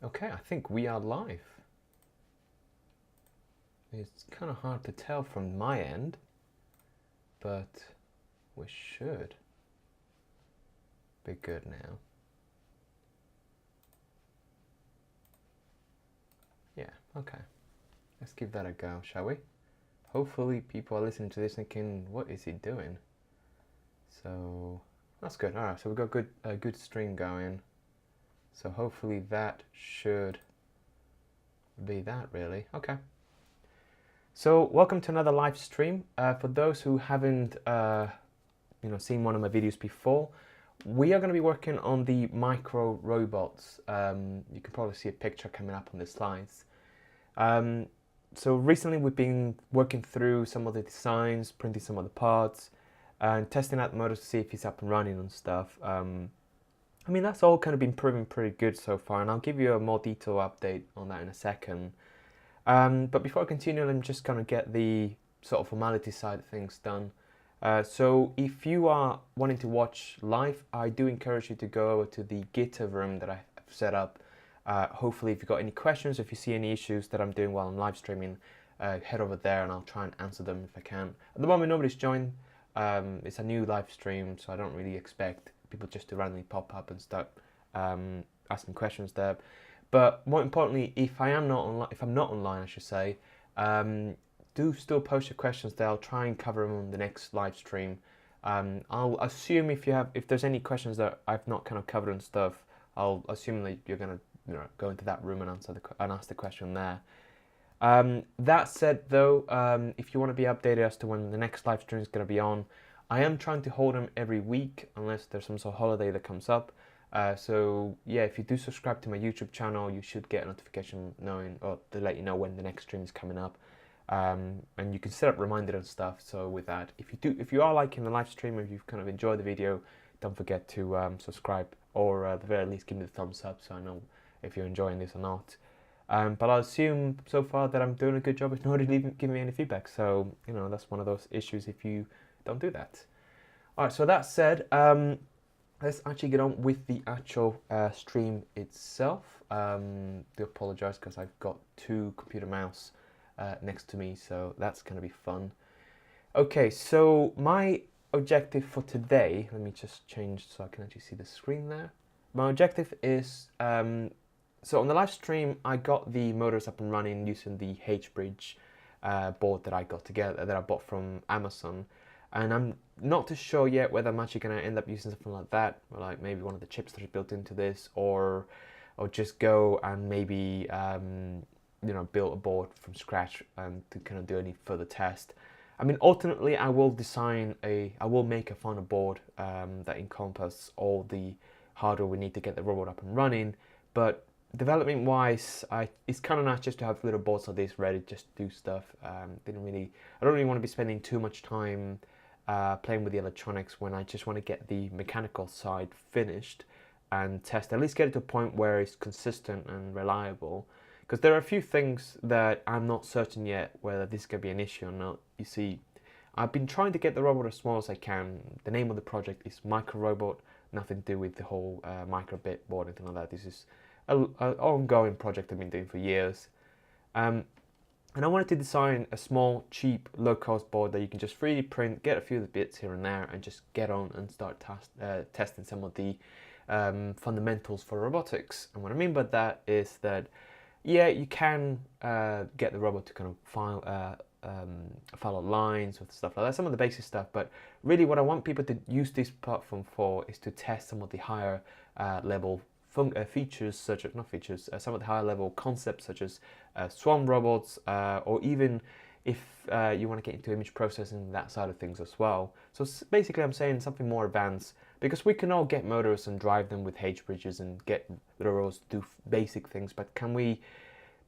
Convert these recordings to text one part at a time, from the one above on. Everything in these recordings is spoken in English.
Okay, I think we are live. It's kind of hard to tell from my end, but we should be good now. Yeah, okay. Let's give that a go, shall we? Hopefully people are listening to this thinking, what is he doing? So that's good. All right, so we've got a good stream going. So hopefully that should be that, really. Okay. So welcome to another live stream. For those who haven't seen one of my videos before, we are going to be working on the micro robots. You can probably see a picture coming up on the slides. So recently we've been working through some of the designs, printing some of the parts, and testing out the motor to see if it's up and running and stuff. I mean, that's all kind of been proving pretty good so far, and I'll give you a more detailed update on that in a second. But before I continue, I'm just going to get the sort of formality side of things done. So if you are wanting to watch live, I do encourage you to go over to the GitHub room that I've set up. Hopefully, if you've got any questions, if you see any issues that I'm doing while I'm live streaming, head over there and I'll try and answer them if I can. At the moment, nobody's joined. It's a new live stream, so I don't really expect people just to randomly pop up and start asking questions there. But more importantly, if I'm not online, I should say, do still post your questions there. I'll try and cover them on the next live stream. I'll assume if there's any questions that I've not kind of covered and stuff, I'll assume that you're gonna go into that room and ask the question there. That said, though, if you want to be updated as to when the next live stream is going to be on, I am trying to hold them every week unless there's some sort of holiday that comes up. So yeah, if you do subscribe to my YouTube channel, you should get a notification to let you know when the next stream is coming up. And you can set up reminders and stuff. So with that, if you are liking the live stream, if you've kind of enjoyed the video, don't forget to subscribe, or at the very least give me the thumbs up so I know if you're enjoying this or not. But I assume so far that I'm doing a good job of not really giving me any feedback. So that's one of those issues if you don't do that. All right. So that said, let's actually get on with the actual stream itself. Do apologize because I've got two computer mouse next to me, so that's going to be fun. Okay, so my objective for today, let me just change so I can actually see the screen there. My objective is, so on the live stream, I got the motors up and running using the H-bridge board that I bought from Amazon. And I'm not too sure yet whether I'm actually going to end up using something like that, or like maybe one of the chips that are built into this, or just go and maybe build a board from scratch and to kind of do any further test. I mean, ultimately, I will make a final board that encompasses all the hardware we need to get the robot up and running. But development-wise, it's kind of nice just to have little boards like this ready just to do stuff. I don't really want to be spending too much time playing with the electronics when I just want to get the mechanical side finished and test, at least get it to a point where it's consistent and reliable. Because there are a few things that I'm not certain yet whether this is going to be an issue or not. You see, I've been trying to get the robot as small as I can. The name of the project is Micro Robot, nothing to do with the whole microbit board or anything like that. This is an ongoing project I've been doing for years. And I wanted to design a small, cheap, low-cost board that you can just 3D print, get a few of the bits here and there, and just get on and start testing some of the fundamentals for robotics. And what I mean by that is that, yeah, you can get the robot to kind of follow lines with stuff like that, some of the basic stuff. But really, what I want people to use this platform for is to test some of the higher level features, some of the higher level concepts such as swarm robots, or even if you want to get into image processing, that side of things as well. So basically I'm saying something more advanced, because we can all get motors and drive them with H-bridges and get the robots to do basic things, but can we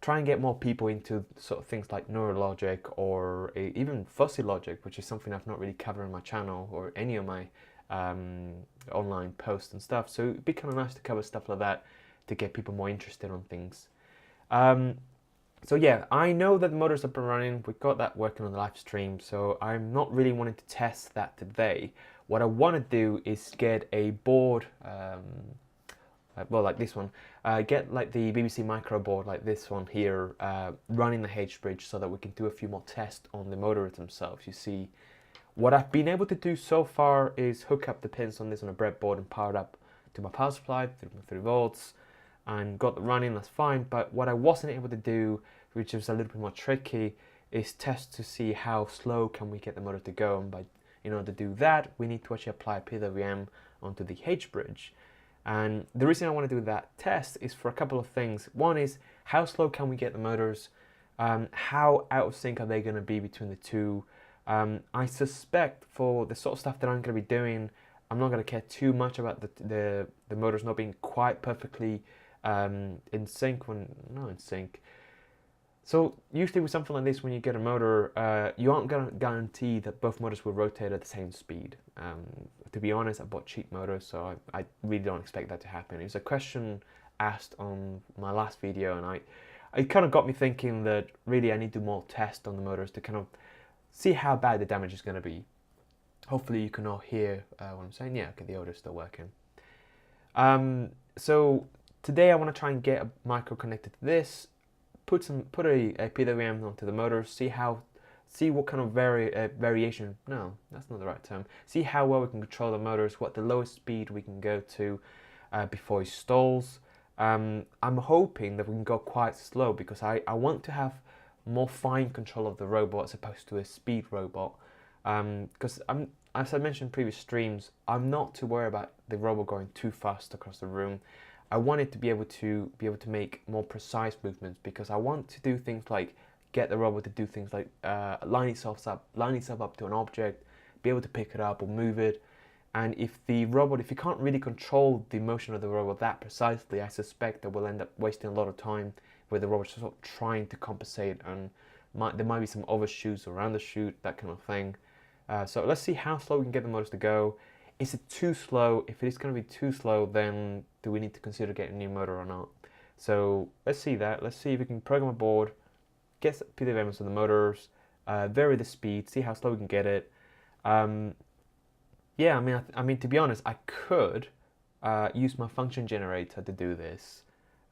try and get more people into sort of things like neurologic or even fuzzy logic, which is something I've not really covered on my channel or any of my online posts and stuff. So it'd be kind of nice to cover stuff like that to get people more interested on things. So yeah, I know that the motor's up and running. We've got that working on the live stream, so I'm not really wanting to test that today. What I want to do is get a board well, like this one, get like the BBC micro board like this one here, running the H-bridge so that we can do a few more tests on the motors themselves. You see, what I've been able to do so far is hook up the pins on this on a breadboard and power it up to my power supply, 3 volts, and got it running, that's fine. But what I wasn't able to do, which was a little bit more tricky, is test to see how slow can we get the motor to go. And in order to do that, we need to actually apply PWM onto the H-bridge. And the reason I want to do that test is for a couple of things. One is, how slow can we get the motors? How out of sync are they going to be between the two? I suspect for the sort of stuff that I'm going to be doing, I'm not going to care too much about the motors not being quite perfectly in sync. Not in sync. So usually with something like this, when you get a motor, you aren't going to guarantee that both motors will rotate at the same speed. To be honest, I bought cheap motors, so I really don't expect that to happen. It was a question asked on my last video, and it kind of got me thinking that really I need to do more tests on the motors to kind of see how bad the damage is going to be. Hopefully you can all hear what I'm saying. Yeah, okay, the audio's still working. So today I want to try and get a micro connected to this, put a PWM onto the motor, see what kind of variation, no, that's not the right term, see how well we can control the motors, what the lowest speed we can go to before it stalls. I'm hoping that we can go quite slow, because I want to have more fine control of the robot as opposed to a speed robot, because as I mentioned in previous streams, I'm not too worried about the robot going too fast across the room. I want it to be able to make more precise movements, because I want to do things like get the robot to do things like line itself up to an object, be able to pick it up or move it. And if you can't really control the motion of the robot that precisely, I suspect that we'll end up wasting a lot of time where the robot's sort of trying to compensate, and there might be some overshoots or undershoot, that kind of thing. So let's see how slow we can get the motors to go. Is it too slow? If it is going to be too slow, then do we need to consider getting a new motor or not? So let's see that. Let's see if we can program a board, get PWMs on the motors, vary the speed, see how slow we can get it. Yeah, I mean, to be honest, I could use my function generator to do this.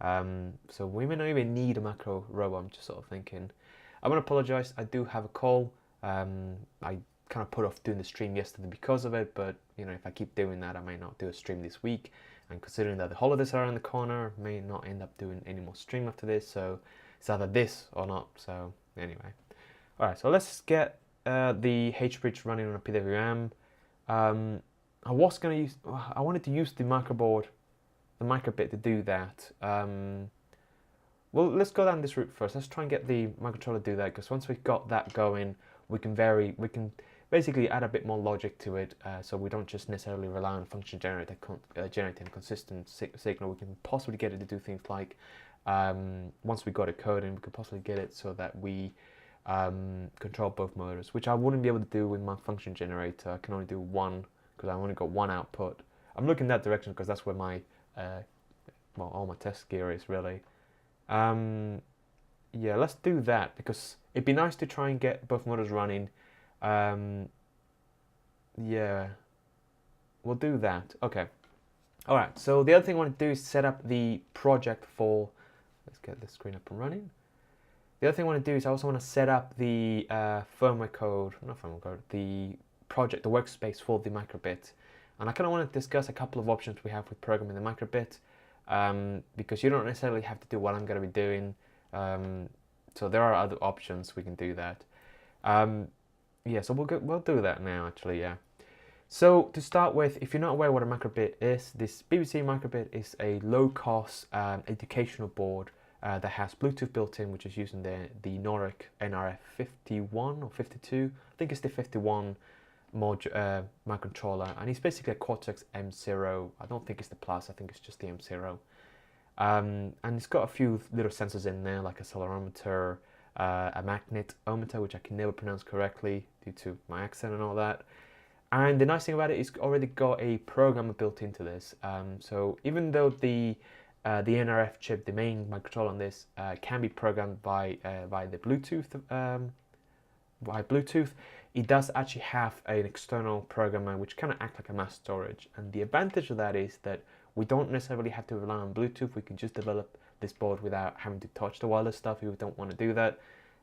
So we may not even need a macro robot. I'm just sort of thinking. I want to apologize. I do have a call. I kind of put off doing the stream yesterday because of it, but you know, if I keep doing that, I may not do a stream this week. And considering that the holidays are around the corner, may not end up doing any more stream after this. So it's either this or not. So anyway, all right. So let's get the H-bridge running on a PWM. I wanted to use the microboard, the microbit to do that. Well, let's go down this route first. Let's try and get the microcontroller to do that, because once we've got that going, we can basically add a bit more logic to it, so we don't just necessarily rely on a function generator generating a consistent signal. We can possibly get it to do things like, once we got it coding, we could possibly get it so that we control both motors, which I wouldn't be able to do with my function generator. I can only do one, because I've only got one output. I'm looking that direction because that's where my well, all my test gear is really. Yeah, let's do that, because it'd be nice to try and get both motors running. Yeah, we'll do that. Okay. All right, so the other thing I want to do is set up the project for, let's get the screen up and running. The other thing I want to do is I also want to set up the firmware code, not firmware code, the project, the workspace for the microbit. And I kind of want to discuss a couple of options we have with programming the microbit, because you don't necessarily have to do what I'm going to be doing. So there are other options we can do that. Yeah, so we'll do that now, actually, yeah. So to start with, if you're not aware what a microbit is, this BBC microbit is a low-cost educational board that has Bluetooth built in, which is using the Noric NRF 51 or 52. I think it's the 51 microcontroller, and it's basically a Cortex M0. I don't think it's the Plus, I think it's just the M0. And it's got a few little sensors in there, like a accelerometer, a magnetometer, which I can never pronounce correctly due to my accent and all that. And the nice thing about it is it's already got a programmer built into this. So even though the NRF chip, the main microcontroller on this, can be programmed by the Bluetooth, it does actually have an external programmer which kind of acts like a mass storage. And the advantage of that is that we don't necessarily have to rely on Bluetooth. We can just develop this board without having to touch the wireless stuff if we don't want to do that,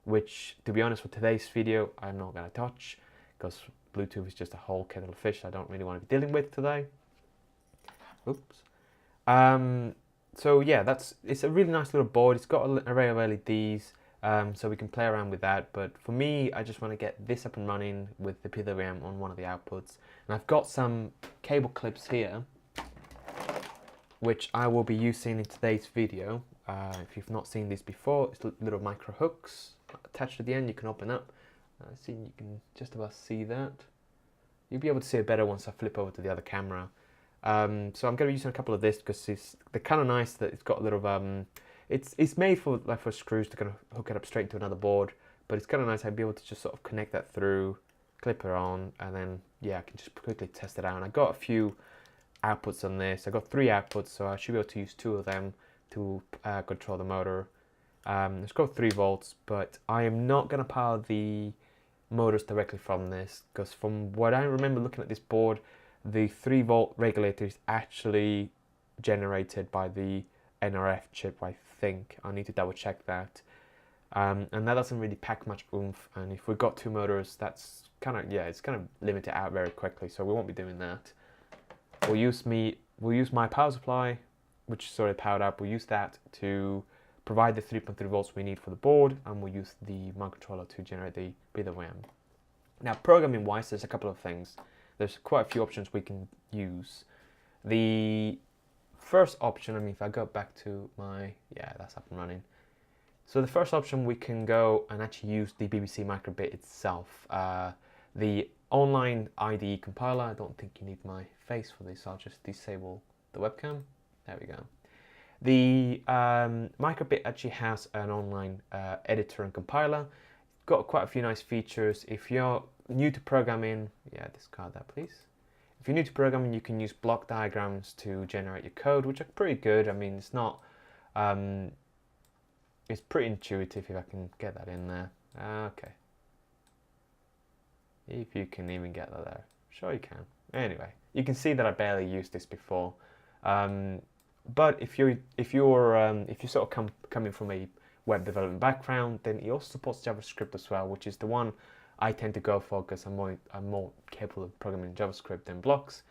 which, to be honest, for today's video, I'm not going to touch, because Bluetooth is just a whole kettle of fish I don't really want to be dealing with today. Oops. So yeah, it's a really nice little board. It's got an array of LEDs, so we can play around with that. But for me, I just want to get this up and running with the PWM on one of the outputs. And I've got some cable clips here, which I will be using in today's video. If you've not seen these before, it's little micro hooks attached to the end. You can open up. See, you can just about see that. You'll be able to see it better once I flip over to the other camera. So I'm going to be using a couple of this because they're kind of nice that it's got a little it's made for for screws to kind of hook it up straight into another board, but it's kind of nice I'd be able to just sort of connect that through, clip it on, and then yeah, I can just quickly test it out. And I got a few outputs on this. I got 3 outputs, so I should be able to use 2 of them to control the motor. It's got 3 volts, but I am not going to power the motors directly from this, because from what I remember looking at this board, the 3-volt regulator is actually generated by the NRF chip, I think. I need to double check that. And that doesn't really pack much oomph, and if we've got 2 motors, that's kind of, yeah, it's going to limit it out very quickly, so we won't be doing that. We'll use my power supply, which is already powered up. We'll use that to provide the 3.3 volts we need for the board, and we'll use the microcontroller to generate the PWM. Now, programming wise, there's a couple of things. There's quite a few options we can use. The first option, I mean, if I go back to my, yeah, that's up and running. So the first option, we can go and actually use the BBC microbit itself. The online IDE compiler, I don't think you need my face for this, I'll just disable the webcam. There we go. The microbit actually has an online editor and compiler. Got quite a few nice features. If you're new to programming, yeah, discard that please. If you're new to programming, you can use block diagrams to generate your code, which are pretty good. I mean, it's not, it's pretty intuitive if I can get that in there. Okay. If you can even get that there. Sure you can. Anyway, you can see that I barely used this before. But if you're sort of coming from a web development background, then it also supports JavaScript as well, which is the one I tend to go for because I'm more capable of programming JavaScript than blocks.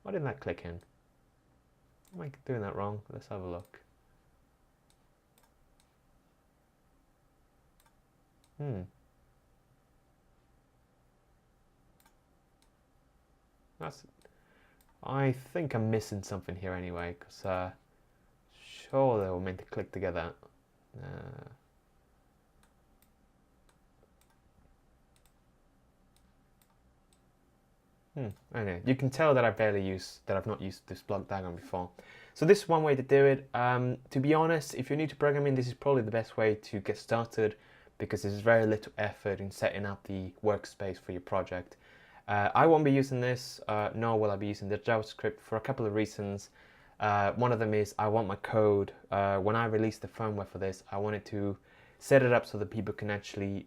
Why didn't that click in? Am I doing that wrong? Let's have a look. I think I'm missing something here anyway, because sure they were meant to click together. Anyway, you can tell that I've not used this block diagram before. So this is one way to do it. To be honest, if you're new to programming, this is probably the best way to get started, because there's very little effort in setting up the workspace for your project. I won't be using this, nor will I be using the JavaScript for a couple of reasons. One of them is I want my code, when I release the firmware for this, I wanted to set it up so that people can actually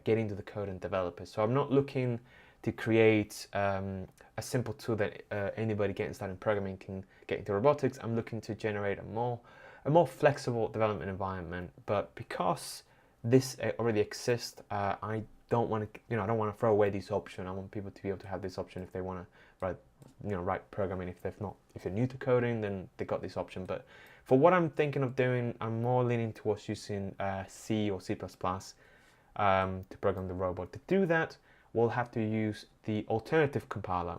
get into the code and develop it. So I'm not looking to create a simple tool that anybody getting started in programming can get into robotics. I'm looking to generate a more flexible development environment. But because this already exists, I don't want to, I don't want to throw away this option. I want people to be able to have this option if they want to write programming. If they're new to coding, then they got this option. But for what I'm thinking of doing, I'm more leaning towards using C or C++ to program the robot. To do that, we'll have to use the alternative compiler.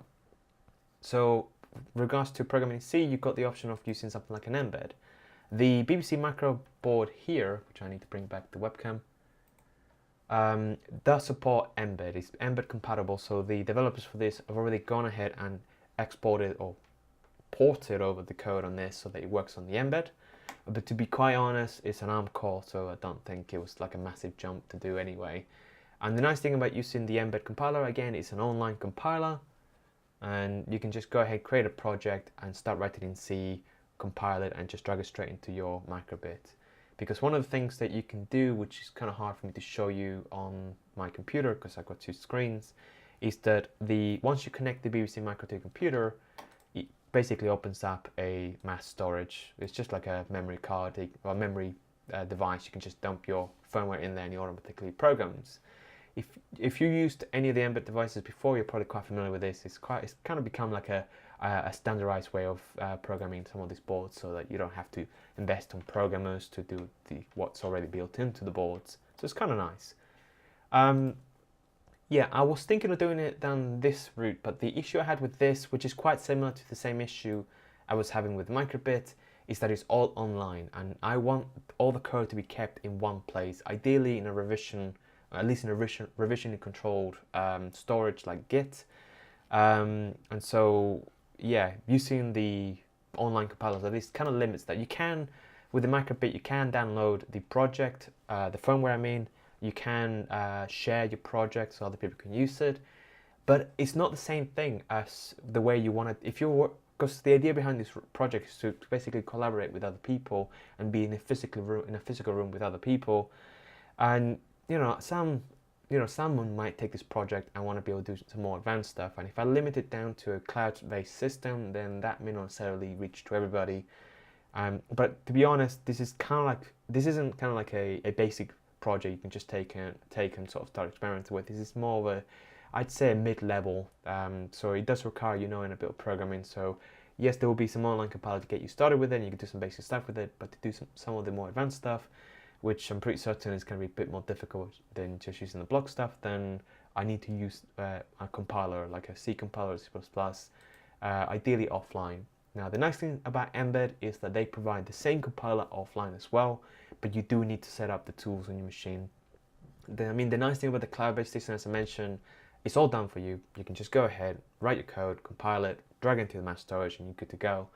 So, with regards to programming in C, you've got the option of using something like an embed. The BBC Micro board here, which I need to bring back the webcam, does support embed. It's embed compatible, so the developers for this have already gone ahead and exported or ported over the code on this so that it works on the embed. But to be quite honest, it's an ARM core, so I don't think it was like a massive jump to do anyway. And the nice thing about using the embed compiler, again, it's an online compiler, and you can just go ahead, create a project and start writing in C, compile it, and just drag it straight into your microbit. Because one of the things that you can do, which is kind of hard for me to show you on my computer because I've got 2 screens, is that once you connect the BBC Micro to your computer, basically opens up a mass storage. It's just like a memory card or memory device. You can just dump your firmware in there and it automatically programs. If you used any of the Mbed devices before, you're probably quite familiar with this. It's kind of become like a standardized way of programming some of these boards, so that you don't have to invest on programmers to do what's already built into the boards. So it's kind of nice. Yeah, I was thinking of doing it down this route, but the issue I had with this, which is quite similar to the same issue I was having with microbit, is that it's all online, and I want all the code to be kept in one place, ideally in a revision, at least in a revision controlled storage like Git. And so, yeah, using the online compilers at least kind of limits that. You can, with the microbit, you can download the project, the firmware I mean, you can share your project so other people can use it, but it's not the same thing as the way you want it. If you're, because the idea behind this project is to basically collaborate with other people and be in a physical room with other people. And someone might take this project and want to be able to do some more advanced stuff. And if I limit it down to a cloud-based system, then that may not necessarily reach to everybody. But to be honest, this isn't kind of like a basic project you can just take and sort of start experimenting with. This is more of a, I'd say, a mid-level. So it does require knowing a bit of programming. So yes, there will be some online compiler to get you started with it, and you can do some basic stuff with it. But to do some of the more advanced stuff, which I'm pretty certain is going to be a bit more difficult than just using the block stuff, then I need to use a compiler, like a C compiler or C++, ideally offline. Now, the nice thing about Mbed is that they provide the same compiler offline as well, but you do need to set up the tools on your machine. The nice thing about the cloud-based system, as I mentioned, it's all done for you. You can just go ahead, write your code, compile it, drag it into the mass storage, and you're good to go.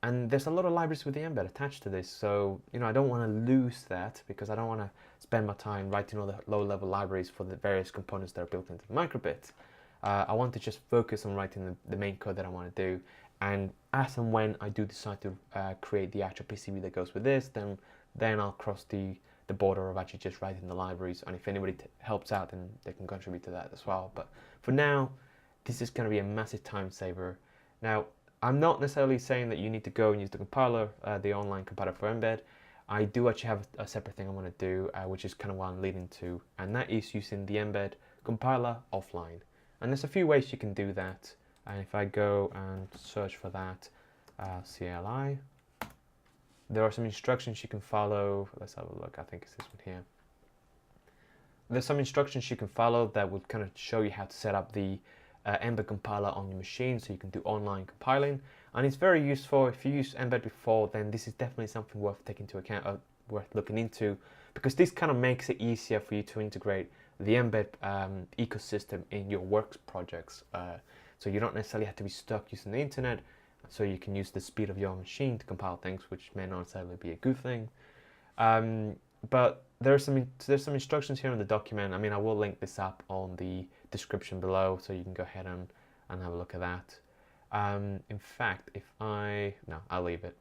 And there's a lot of libraries with the Mbed attached to this, so I don't want to lose that, because I don't want to spend my time writing all the low-level libraries for the various components that are built into the microbit. I want to just focus on writing the main code that I want to do, and as and when I do decide to create the actual PCB that goes with this, then I'll cross the border of actually just writing the libraries, and if anybody helps out, then they can contribute to that as well. But for now, this is going to be a massive time saver. Now, I'm not necessarily saying that you need to go and use the compiler, the online compiler for Mbed. I do actually have a separate thing I want to do, which is kind of what I'm leading to, and that is using the Mbed compiler offline. And there's a few ways you can do that. And if I go and search for that, CLI, there are some instructions you can follow. Let's have a look. I think it's this one here. There's some instructions you can follow that will kind of show you how to set up the Mbed compiler on your machine, so you can do online compiling. And it's very useful. If you used Mbed before, then this is definitely something worth taking into account, worth looking into, because this kind of makes it easier for you to integrate the Mbed ecosystem in your work projects. So you don't necessarily have to be stuck using the internet, so you can use the speed of your machine to compile things, which may not necessarily be a good thing. But there's some instructions here in the document. I will link this up on the description below, so you can go ahead and have a look at that. In fact, I'll leave it.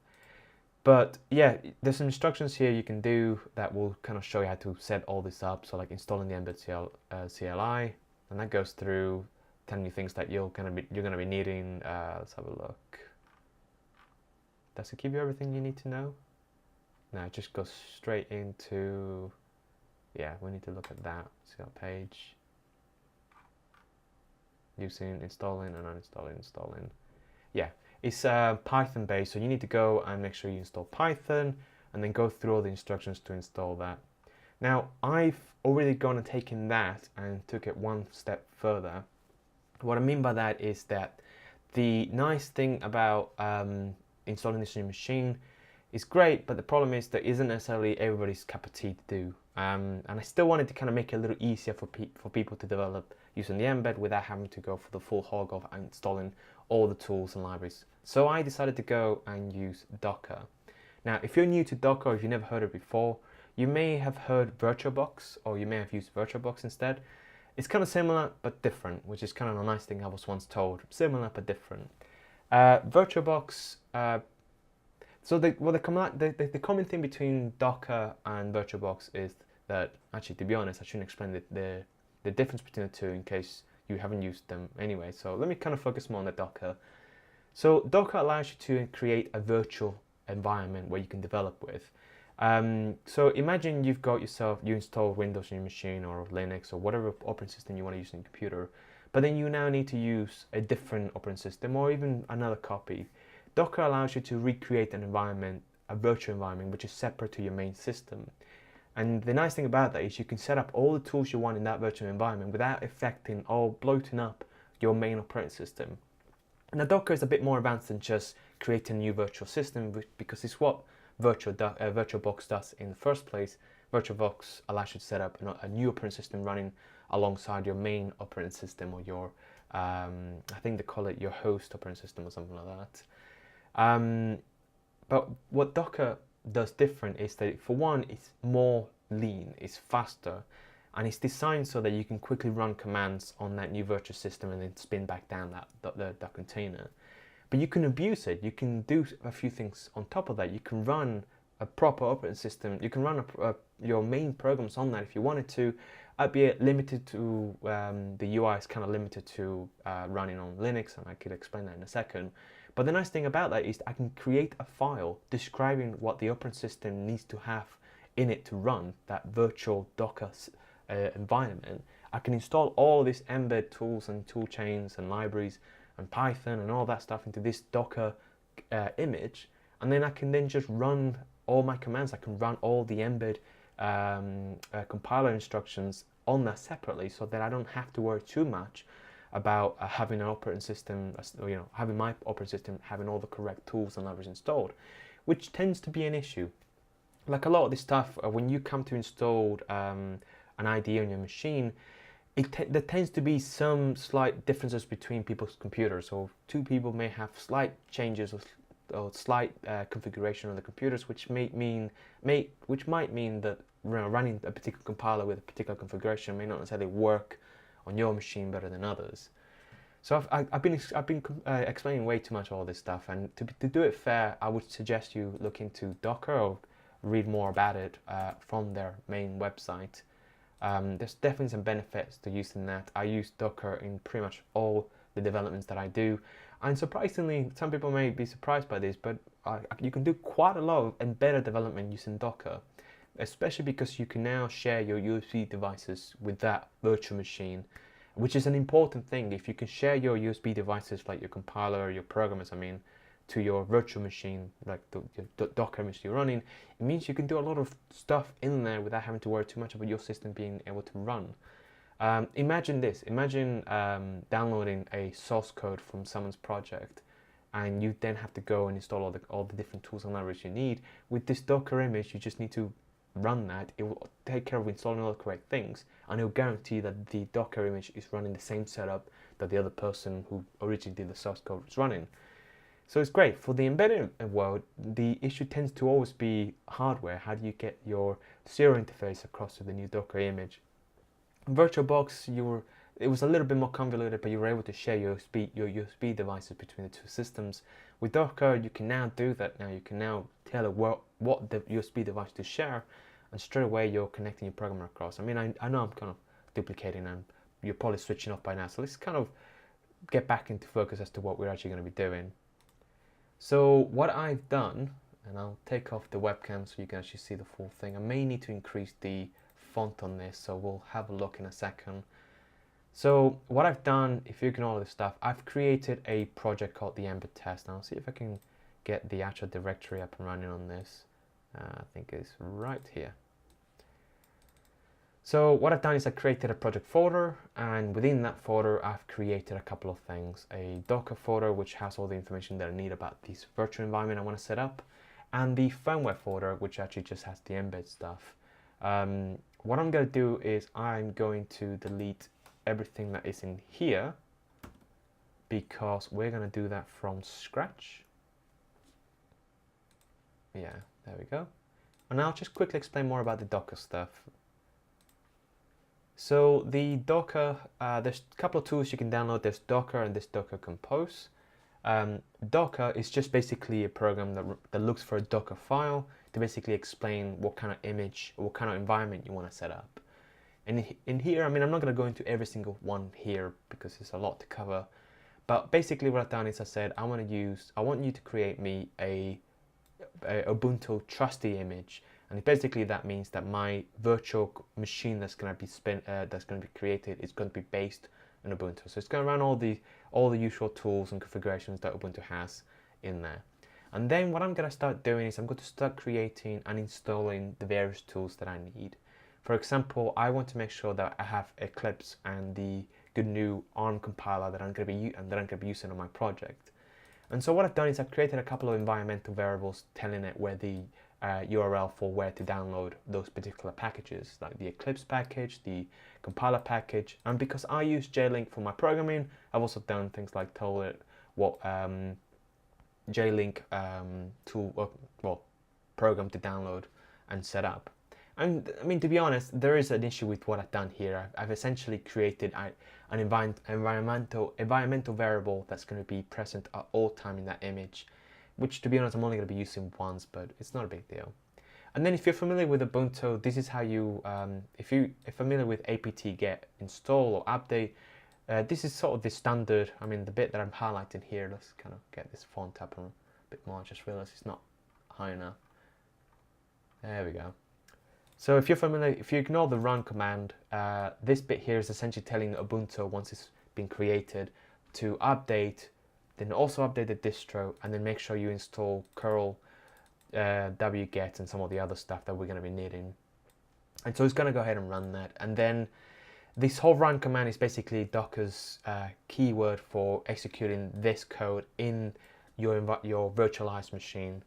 But yeah, there's some instructions here you can do that will kind of show you how to set all this up. So like installing the Mbed CLI, and that goes through telling you things that you're gonna be needing. Let's have a look. Does it give you everything you need to know? No, it just goes straight into, yeah, we need to look at that. See that page. Using installing and uninstalling, installing. Yeah, it's Python based, so you need to go and make sure you install Python and then go through all the instructions to install that. Now, I've already gone and taken that and took it one step further. What I mean by that is that the nice thing about installing this on your machine is great, but the problem is that isn't necessarily everybody's cup of tea to do. And I still wanted to kind of make it a little easier for people to develop using the Mbed without having to go for the full hog of installing all the tools and libraries. So I decided to go and use Docker. Now, if you're new to Docker, or if you've never heard it before, you may have heard VirtualBox, or you may have used VirtualBox instead. It's kind of similar but different, which is kind of a nice thing I was once told. Similar but different. VirtualBox. So the common thing between Docker and VirtualBox is that, actually, to be honest, I shouldn't explain the difference between the two in case you haven't used them anyway. So let me kind of focus more on the Docker. So Docker allows you to create a virtual environment where you can develop with. So imagine you install Windows on your machine or Linux or whatever operating system you want to use on your computer, but then you now need to use a different operating system or even another copy. Docker allows you to recreate an environment, a virtual environment, which is separate to your main system. And the nice thing about that is you can set up all the tools you want in that virtual environment without affecting or bloating up your main operating system. Now Docker is a bit more advanced than just creating a new virtual system, because it's what VirtualBox does in the first place. VirtualBox allows you to set up a new operating system running alongside your main operating system, or your, I think they call it your host operating system or something like that. But what Docker does different is that, for one, it's more lean, it's faster, and it's designed so that you can quickly run commands on that new virtual system and then spin back down that container. But you can abuse it. You can do a few things on top of that. You can run a proper operating system. You can run your main programs on that if you wanted to, albeit limited to, the UI is kind of limited to running on Linux, and I could explain that in a second. But the nice thing about that is I can create a file describing what the operating system needs to have in it to run that virtual Docker environment. I can install all these embed tools and tool chains and libraries and Python and all that stuff into this Docker image, and then I can just run all my commands. I can run all the embed compiler instructions on that separately, so that I don't have to worry too much about having an operating system, having my operating system having all the correct tools and libraries installed, which tends to be an issue. Like a lot of this stuff, when you come to install an IDE on your machine, there tends to be some slight differences between people's computers. So two people may have slight changes or slight configuration of the computers, which might mean that running a particular compiler with a particular configuration may not necessarily work on your machine better than others. So I've been explaining way too much all this stuff, and to do it fair, I would suggest you look into Docker or read more about it from their main website. There's definitely some benefits to using that. I use Docker in pretty much all the developments that I do, and surprisingly, some people may be surprised by this, but you can do quite a lot of embedded development using Docker, especially because you can now share your USB devices with that virtual machine, which is an important thing. If you can share your USB devices, like your compiler, your programmers, to your virtual machine, like the Docker image you're running, it means you can do a lot of stuff in there without having to worry too much about your system being able to run. Imagine this. Imagine downloading a source code from someone's project, and you then have to go and install all the different tools and libraries you need. With this Docker image, you just need to run that. It will take care of installing all the correct things, and it will guarantee that the Docker image is running the same setup that the other person who originally did the source code is running. So it's great. For the embedded world, the issue tends to always be hardware. How do you get your serial interface across to the new Docker image? In VirtualBox, it was a little bit more convoluted, but you were able to share your USB devices between the two systems. With Docker, you can now do that. Now you can now tell it what the USB device to share, and straight away you're connecting your programmer across. I know I'm kind of duplicating, and you're probably switching off by now. So let's kind of get back into focus as to what we're actually going to be doing. So what I've done, and I'll take off the webcam so you can actually see the full thing. I may need to increase the font on this, so we'll have a look in a second. So what I've done, if you ignore all this stuff, I've created a project called the embed test. Now I'll see if I can get the actual directory up and running on this. I think it's right here. So what I've done is I created a project folder, and within that folder I've created a couple of things. A Docker folder which has all the information that I need about this virtual environment I want to set up, and the firmware folder which actually just has the embed stuff. What I'm going to do is I'm going to delete everything that is in here, because we're going to do that from scratch. Yeah, there we go. And I'll just quickly explain more about the Docker stuff. So the Docker, there's a couple of tools you can download. There's Docker and this Docker Compose. Docker is just basically a program that looks for a Docker file to basically explain what kind of image or what kind of environment you want to set up. And in here, I'm not going to go into every single one here because there's a lot to cover. But basically what I've done is I said I want you to create me a Ubuntu trusty image, and basically that means that my virtual machine that's going to be created is going to be based on Ubuntu. So it's going to run all the usual tools and configurations that Ubuntu has in there. And then what I'm going to start doing is I'm going to start creating and installing the various tools that I need. For example, I want to make sure that I have Eclipse and the good new ARM compiler that I'm going to be using on my project. And so what I've done is I've created a couple of environmental variables telling it where the URL for where to download those particular packages, like the Eclipse package, the compiler package. And because I use JLink for my programming, I've also done things like told it what JLink program to download and set up. And I mean, to be honest, there is an issue with what I've done here. I've essentially created an environmental variable that's going to be present at all time in that image, which, to be honest, I'm only going to be using once, but it's not a big deal. And then if you're familiar with Ubuntu, this is how you, if you're familiar with apt-get install or update, this is sort of the standard. I mean, the bit that I'm highlighting here, let's kind of get this font up a bit more. I just realized it's not high enough. There we go. So if you're familiar, if you ignore the run command, this bit here is essentially telling Ubuntu, once it's been created, to update, then also update the distro, and then make sure you install curl, wget, and some of the other stuff that we're going to be needing. And so it's going to go ahead and run that. And then this whole run command is basically Docker's keyword for executing this code in your virtualized machine.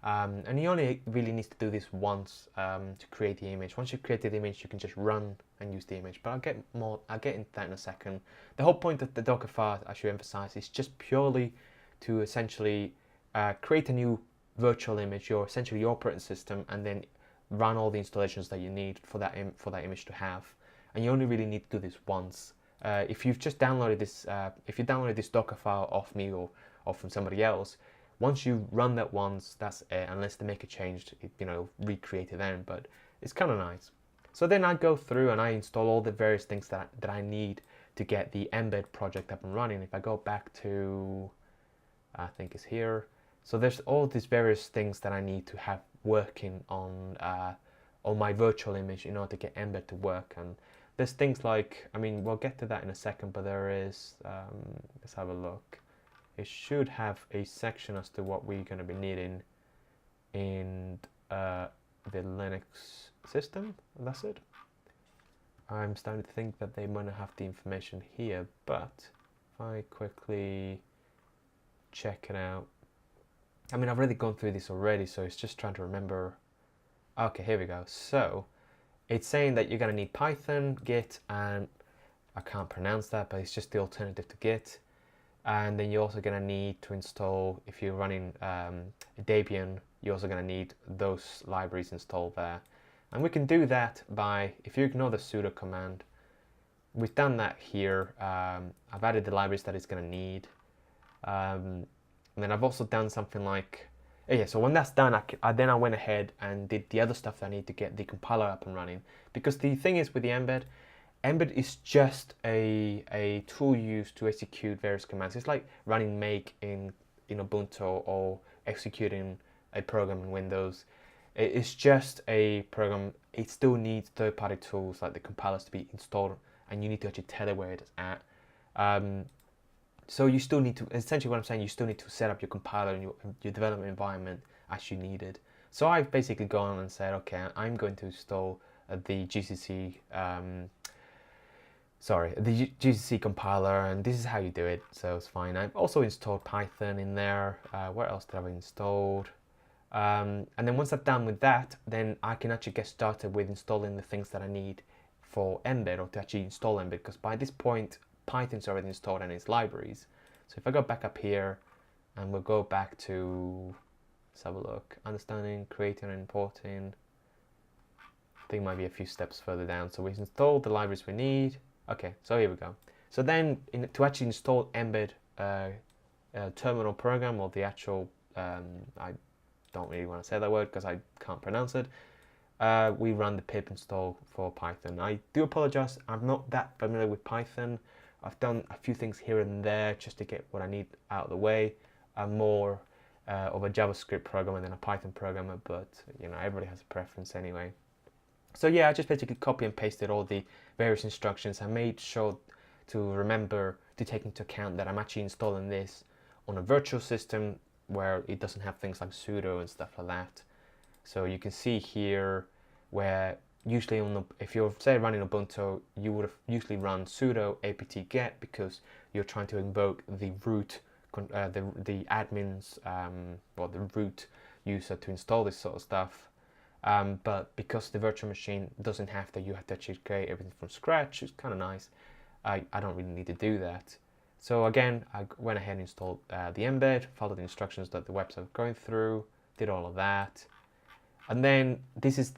And you only really need to do this once to create the image. Once you've created the image, you can just run and use the image. But I'll get into that in a second. The whole point of the Docker file, I should emphasize, is just purely to essentially create a new virtual image, essentially your operating system, and then run all the installations that you need for that image to have. And you only really need to do this once. If you've just downloaded this, if you downloaded this Docker file off me or from somebody else, once you run that once, that's it. Unless they make a change, recreate it then. But it's kind of nice. So then I go through and I install all the various things that I need to get the embed project up and running. If I go back to, I think it's here. So there's all these various things that I need to have working on my virtual image in order to get embed to work. And there's things like, I mean, we'll get to that in a second, but there is, let's have a look. It should have a section as to what we're going to be needing in the Linux system. That's it. I'm starting to think that they might not have the information here, but if I quickly check it out. I mean, I've already gone through this already, so it's just trying to remember. Okay, here we go. So it's saying that you're going to need Python, Git, and I can't pronounce that, but it's just the alternative to Git. And then you're also going to need to install, if you're running Debian, you're also going to need those libraries installed there. And we can do that by, if you ignore the sudo command, we've done that here. I've added the libraries that it's going to need. And then I've also done something like, yeah, so when that's done, then I went ahead and did the other stuff that I need to get the compiler up and running. Because the thing is with the embed is just a tool used to execute various commands. It's like running make in Ubuntu or executing a program in Windows. It's just a program. It still needs third-party tools like the compilers to be installed, and you need to actually tell it where it's at. So you still need to, essentially what I'm saying, you still need to set up your compiler and your development environment as you needed. So I've basically gone and said, okay, I'm going to install the GCC compiler, and this is how you do it, so it's fine. I've also installed Python in there. What else did I have installed? And then once I've done with that, then I can actually get started with installing the things that I need for embed, or to actually install embed, because by this point Python's already installed in its libraries. So if I go back up here and we'll go back to, let's have a look, understanding, creating and importing. I think it might be a few steps further down. So we've installed the libraries we need. Okay, so here we go. So then to actually install embed terminal program, or the actual, I don't really want to say that word because I can't pronounce it. We run the pip install for Python. I do apologize, I'm not that familiar with Python. I've done a few things here and there just to get what I need out of the way. I'm more of a JavaScript programmer than a Python programmer, but you know, everybody has a preference anyway. So yeah, I just basically copy and pasted all the various instructions. I made sure to remember to take into account that I'm actually installing this on a virtual system where it doesn't have things like sudo and stuff like that. So you can see here where usually if you're say running Ubuntu, you would have usually run sudo apt-get because you're trying to invoke the root, the admin's, or the root user to install this sort of stuff. But because the virtual machine doesn't have that, you have to actually create everything from scratch. It's kind of nice. I don't really need to do that. So again, I went ahead and installed the embed, followed the instructions that the website was going through, did all of that. And then this is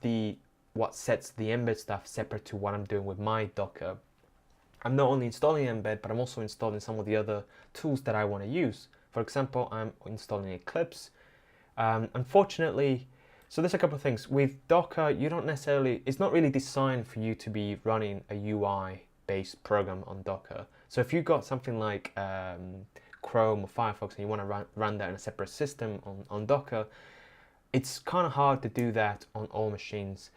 what sets the embed stuff separate to what I'm doing with my Docker. I'm not only installing embed, but I'm also installing some of the other tools that I want to use. For example, I'm installing Eclipse. Unfortunately, so there's a couple of things. With Docker, you don't necessarily, it's not really designed for you to be running a UI-based program on Docker. So if you've got something like Chrome or Firefox and you want to run that in a separate system on Docker, it's kind of hard to do that on all machines.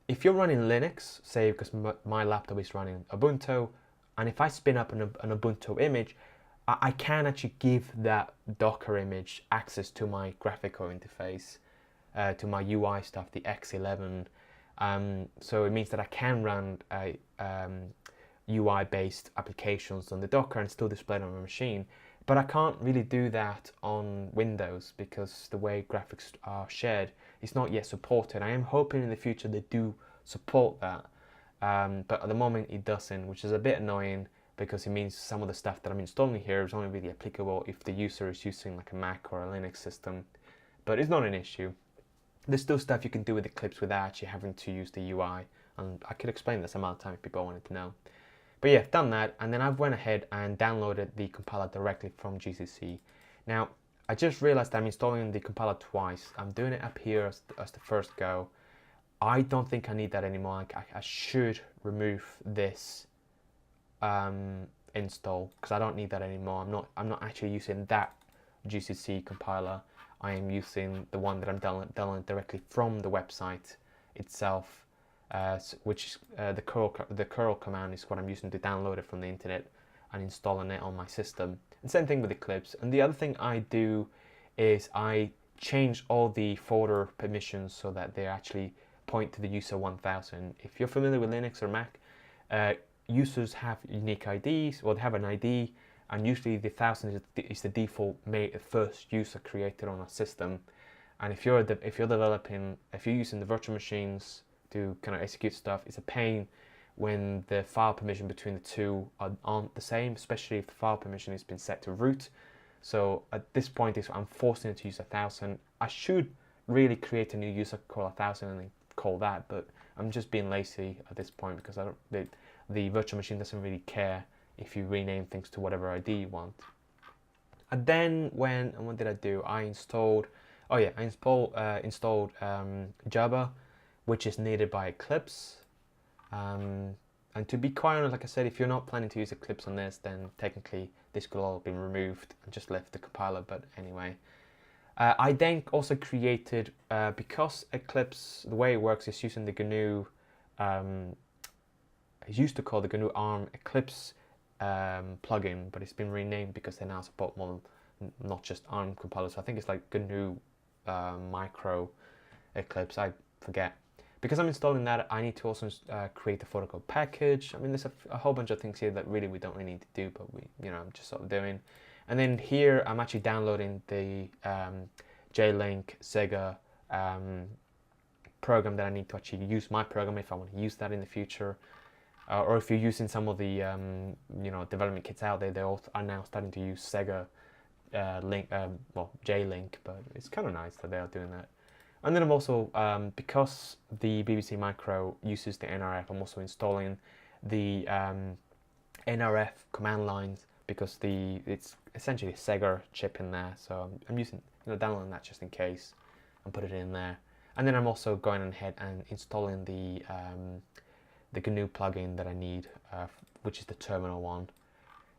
If you're running Linux, say because my laptop is running Ubuntu, and if I spin up an Ubuntu image, I can actually give that Docker image access to my graphical interface, to my UI stuff, the X11. So it means that I can run UI-based applications on the Docker and still display it on my machine. But I can't really do that on Windows because the way graphics are shared is not yet supported. I am hoping in the future they do support that, but at the moment it doesn't, which is a bit annoying because it means some of the stuff that I'm installing here is only really applicable if the user is using like a Mac or a Linux system. But it's not an issue. There's still stuff you can do with Eclipse without actually having to use the UI, and I could explain this some other time if people wanted to know. But yeah, I've done that, and then I've went ahead and downloaded the compiler directly from GCC. Now, I just realized I'm installing the compiler twice. I'm doing it up here as the first go. I don't think I need that anymore. I should remove this install because I don't need that anymore. I'm not actually using that GCC compiler. I am using the one that I'm downloading directly from the website itself. Which is the curl command is what I'm using to download it from the internet and installing it on my system. And same thing with Eclipse. And the other thing I do is I change all the folder permissions so that they actually point to the user 1000. If you're familiar with Linux or Mac, users have unique IDs, or they have an ID, and usually the 1000 is the default first user created on a system. And if you're using the virtual machines to kind of execute stuff, it's a pain when the file permission between the two aren't the same, especially if the file permission has been set to root. So at this point, I'm forcing it to use 1000. I should really create a new user called 1000 and then call that, but I'm just being lazy at this point because the virtual machine doesn't really care if you rename things to whatever ID you want. And then what did I do? I installed Java, which is needed by Eclipse. And to be quite honest, like I said, if you're not planning to use Eclipse on this, then technically this could all have been removed and just left the compiler, but anyway. I then also created, because Eclipse, the way it works is using the GNU, it's used to call the GNU ARM Eclipse plugin, but it's been renamed because they now support more, not just ARM compilers. So I think it's like GNU Micro Eclipse, I forget. Because I'm installing that, I need to also create a folder called package. I mean, there's a whole bunch of things here that really we don't really need to do, but I'm just sort of doing. And then here, I'm actually downloading the J-Link Sega program that I need to actually use my program if I want to use that in the future. Or if you're using some of the development kits out there, they all are now starting to use Sega J-Link, but it's kind of nice that they are doing that. And then I'm also, because the BBC Micro uses the NRF, I'm also installing the NRF command lines because it's essentially a Sega chip in there. So I'm using, downloading that just in case and put it in there. And then I'm also going ahead and installing the GNU plugin that I need, which is the terminal one.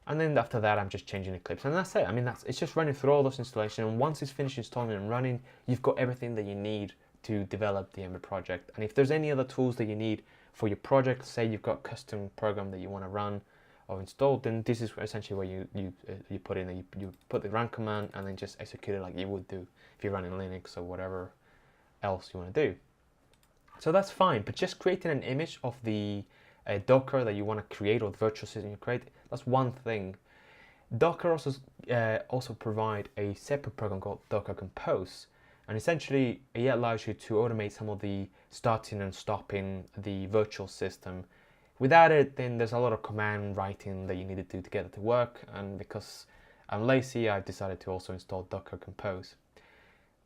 And then after that, I'm just changing Eclipse, and that's it. I mean, it's just running through all those installations, and once it's finished installing and running, you've got everything that you need to develop the Ember project. And if there's any other tools that you need for your project, say you've got a custom program that you want to run or install, then this is essentially where you put in, you put the run command and then just execute it like you would do if you're running Linux or whatever else you want to do. So that's fine, but just creating an image of the Docker that you want to create, or the virtual system you create, that's one thing. Docker also provide a separate program called Docker Compose, and essentially it allows you to automate some of the starting and stopping the virtual system. Without it, then there's a lot of command writing that you need to do to get it to work, and because I'm lazy, I've decided to also install Docker Compose.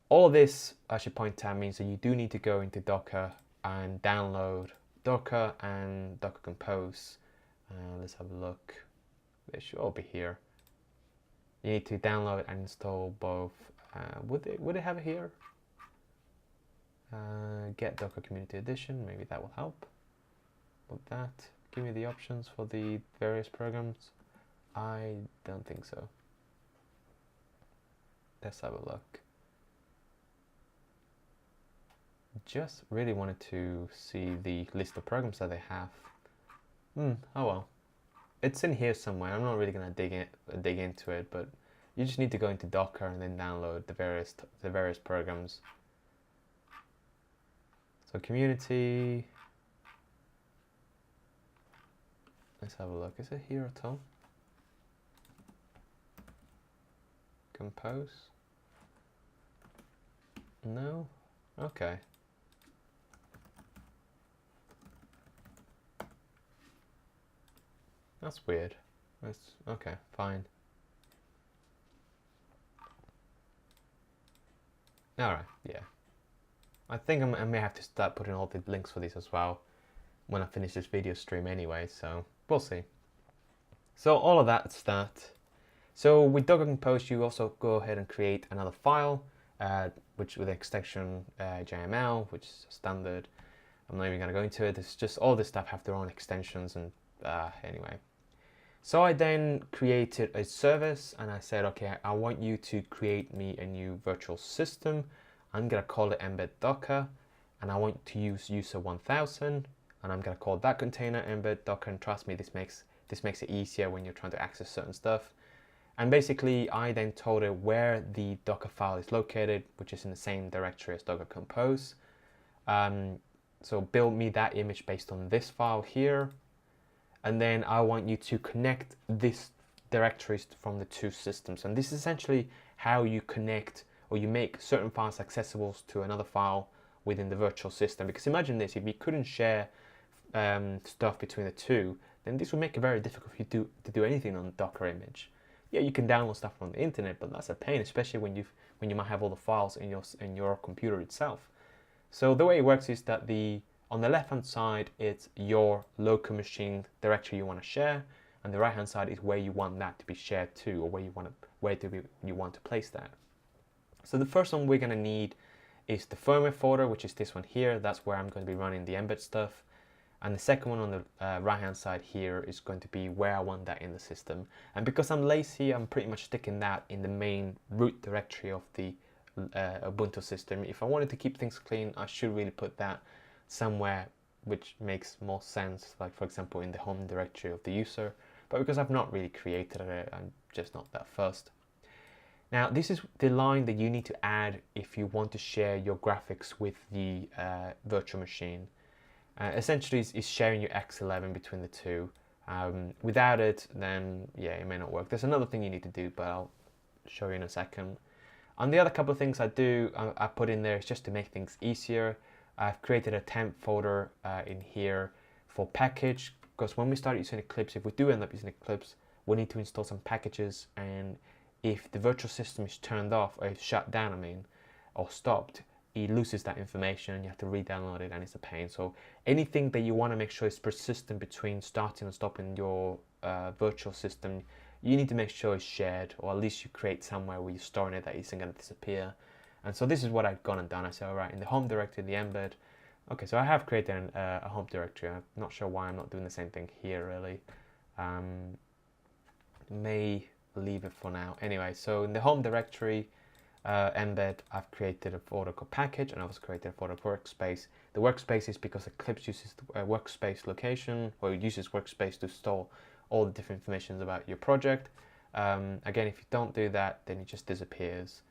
All of this, I should point out, means that you do need to go into Docker and download Docker and Docker Compose. Let's have a look. They should all be here. You need to download and install both. Would they have it here? Get Docker Community Edition. Maybe that will help. With that, give me the options for the various programs. I don't think so. Let's have a look. Just really wanted to see the list of programs that they have. Oh well, it's in here somewhere. I'm not really gonna dig into it, but you just need to go into Docker and then download the various programs. So community. Let's have a look. Is it here at all? Compose? No? Okay. That's weird. That's okay, fine. Alright, yeah. I think I may have to start putting all the links for these as well when I finish this video stream anyway, so we'll see. So all of that's that. So with Docker Compose, you also go ahead and create another file, which with the extension JML, which is standard. I'm not even going to go into it. It's just all this stuff have their own extensions, and anyway. So I then created a service, and I said, okay, I want you to create me a new virtual system. I'm going to call it embed docker, and I want to use user 1000, and I'm going to call that container embed docker, and trust me, this makes it easier when you're trying to access certain stuff. And basically, I then told it where the Docker file is located, which is in the same directory as Docker Compose. So build me that image based on this file here. And then I want you to connect these directories from the two systems. And this is essentially how you connect, or you make certain files accessible to another file within the virtual system. Because imagine this, if you couldn't share stuff between the two, then this would make it very difficult for you to do anything on the Docker image. Yeah, you can download stuff from the internet, but that's a pain, especially when you might have all the files in your computer itself. So the way it works is that on the left hand side it's your local machine directory you want to share, and the right hand side is where you want that to be shared to, or where you want to place that. So the first one we're going to need is the firmware folder, which is this one here. That's where I'm going to be running the embed stuff. And the second one on the right hand side here is going to be where I want that in the system. And because I'm lazy, I'm pretty much sticking that in the main root directory of the Ubuntu system. If I wanted to keep things clean, I should really put that somewhere which makes more sense, like for example in the home directory of the user. But because I've not really created it, I'm just not that fussed. Now this is the line that you need to add if you want to share your graphics with the virtual machine. Essentially it's sharing your X11 between the two. Without it, then yeah, it may not work. There's another thing you need to do, but I'll show you in a second. And the other couple of things I put in there is just to make things easier. I've created a temp folder in here for package, because when we start using Eclipse, if we do end up using Eclipse, we need to install some packages, and if the virtual system is turned off, or shut down, I mean, or stopped, it loses that information and you have to re-download it, and it's a pain. So anything that you want to make sure is persistent between starting and stopping your virtual system, you need to make sure it's shared, or at least you create somewhere where you're storing it that isn't going to disappear. And so this is what I've gone and done. I said, all right, in the home directory, the embed. Okay, so I have created a home directory. I'm not sure why I'm not doing the same thing here, really. may leave it for now. Anyway, so in the home directory embed, I've created a folder called package, and I've also created a folder workspace. The workspace is because Eclipse uses the workspace location, or it uses workspace to store all the different information about your project. Again, if you don't do that, then it just disappears.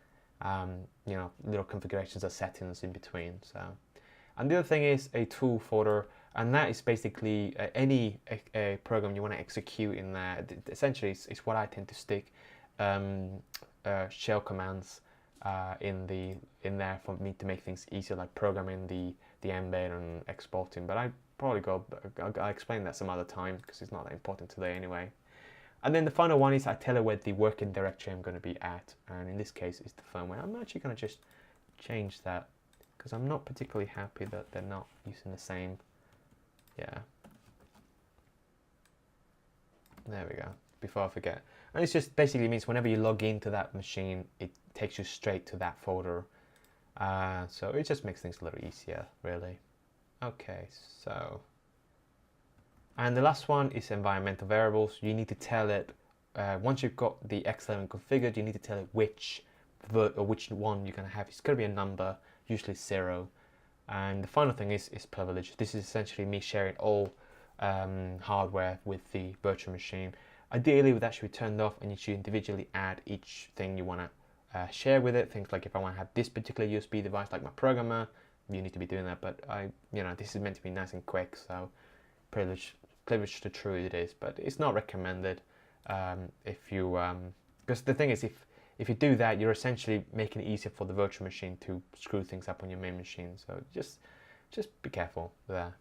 You know, little configurations or settings in between. So, and the other thing is a tool folder, and that is basically any program you want to execute in there. Essentially, it's what I tend to stick shell commands in there for me to make things easier, like programming the embed and exporting. But I'll explain that some other time because it's not that important today anyway. And then the final one is I tell it where the working directory I'm going to be at, and in this case it's the firmware. I'm actually going to just change that because I'm not particularly happy that they're not using the same. Yeah. There we go. Before I forget. And it just basically means whenever you log into that machine, it takes you straight to that folder. So it just makes things a little easier, really. Okay, so. And the last one is environmental variables. You need to tell it, once you've got the X11 configured, you need to tell it which one you're going to have. It's going to be a number, usually 0. And the final thing is privilege. This is essentially me sharing all hardware with the virtual machine. Ideally, that should be turned off, and you should individually add each thing you want to share with it. Things like if I want to have this particular USB device, like my programmer, you need to be doing that. But this is meant to be nice and quick, so privilege to true it is, but it's not recommended if you because the thing is, if you do that, you're essentially making it easier for the virtual machine to screw things up on your main machine. So just be careful there.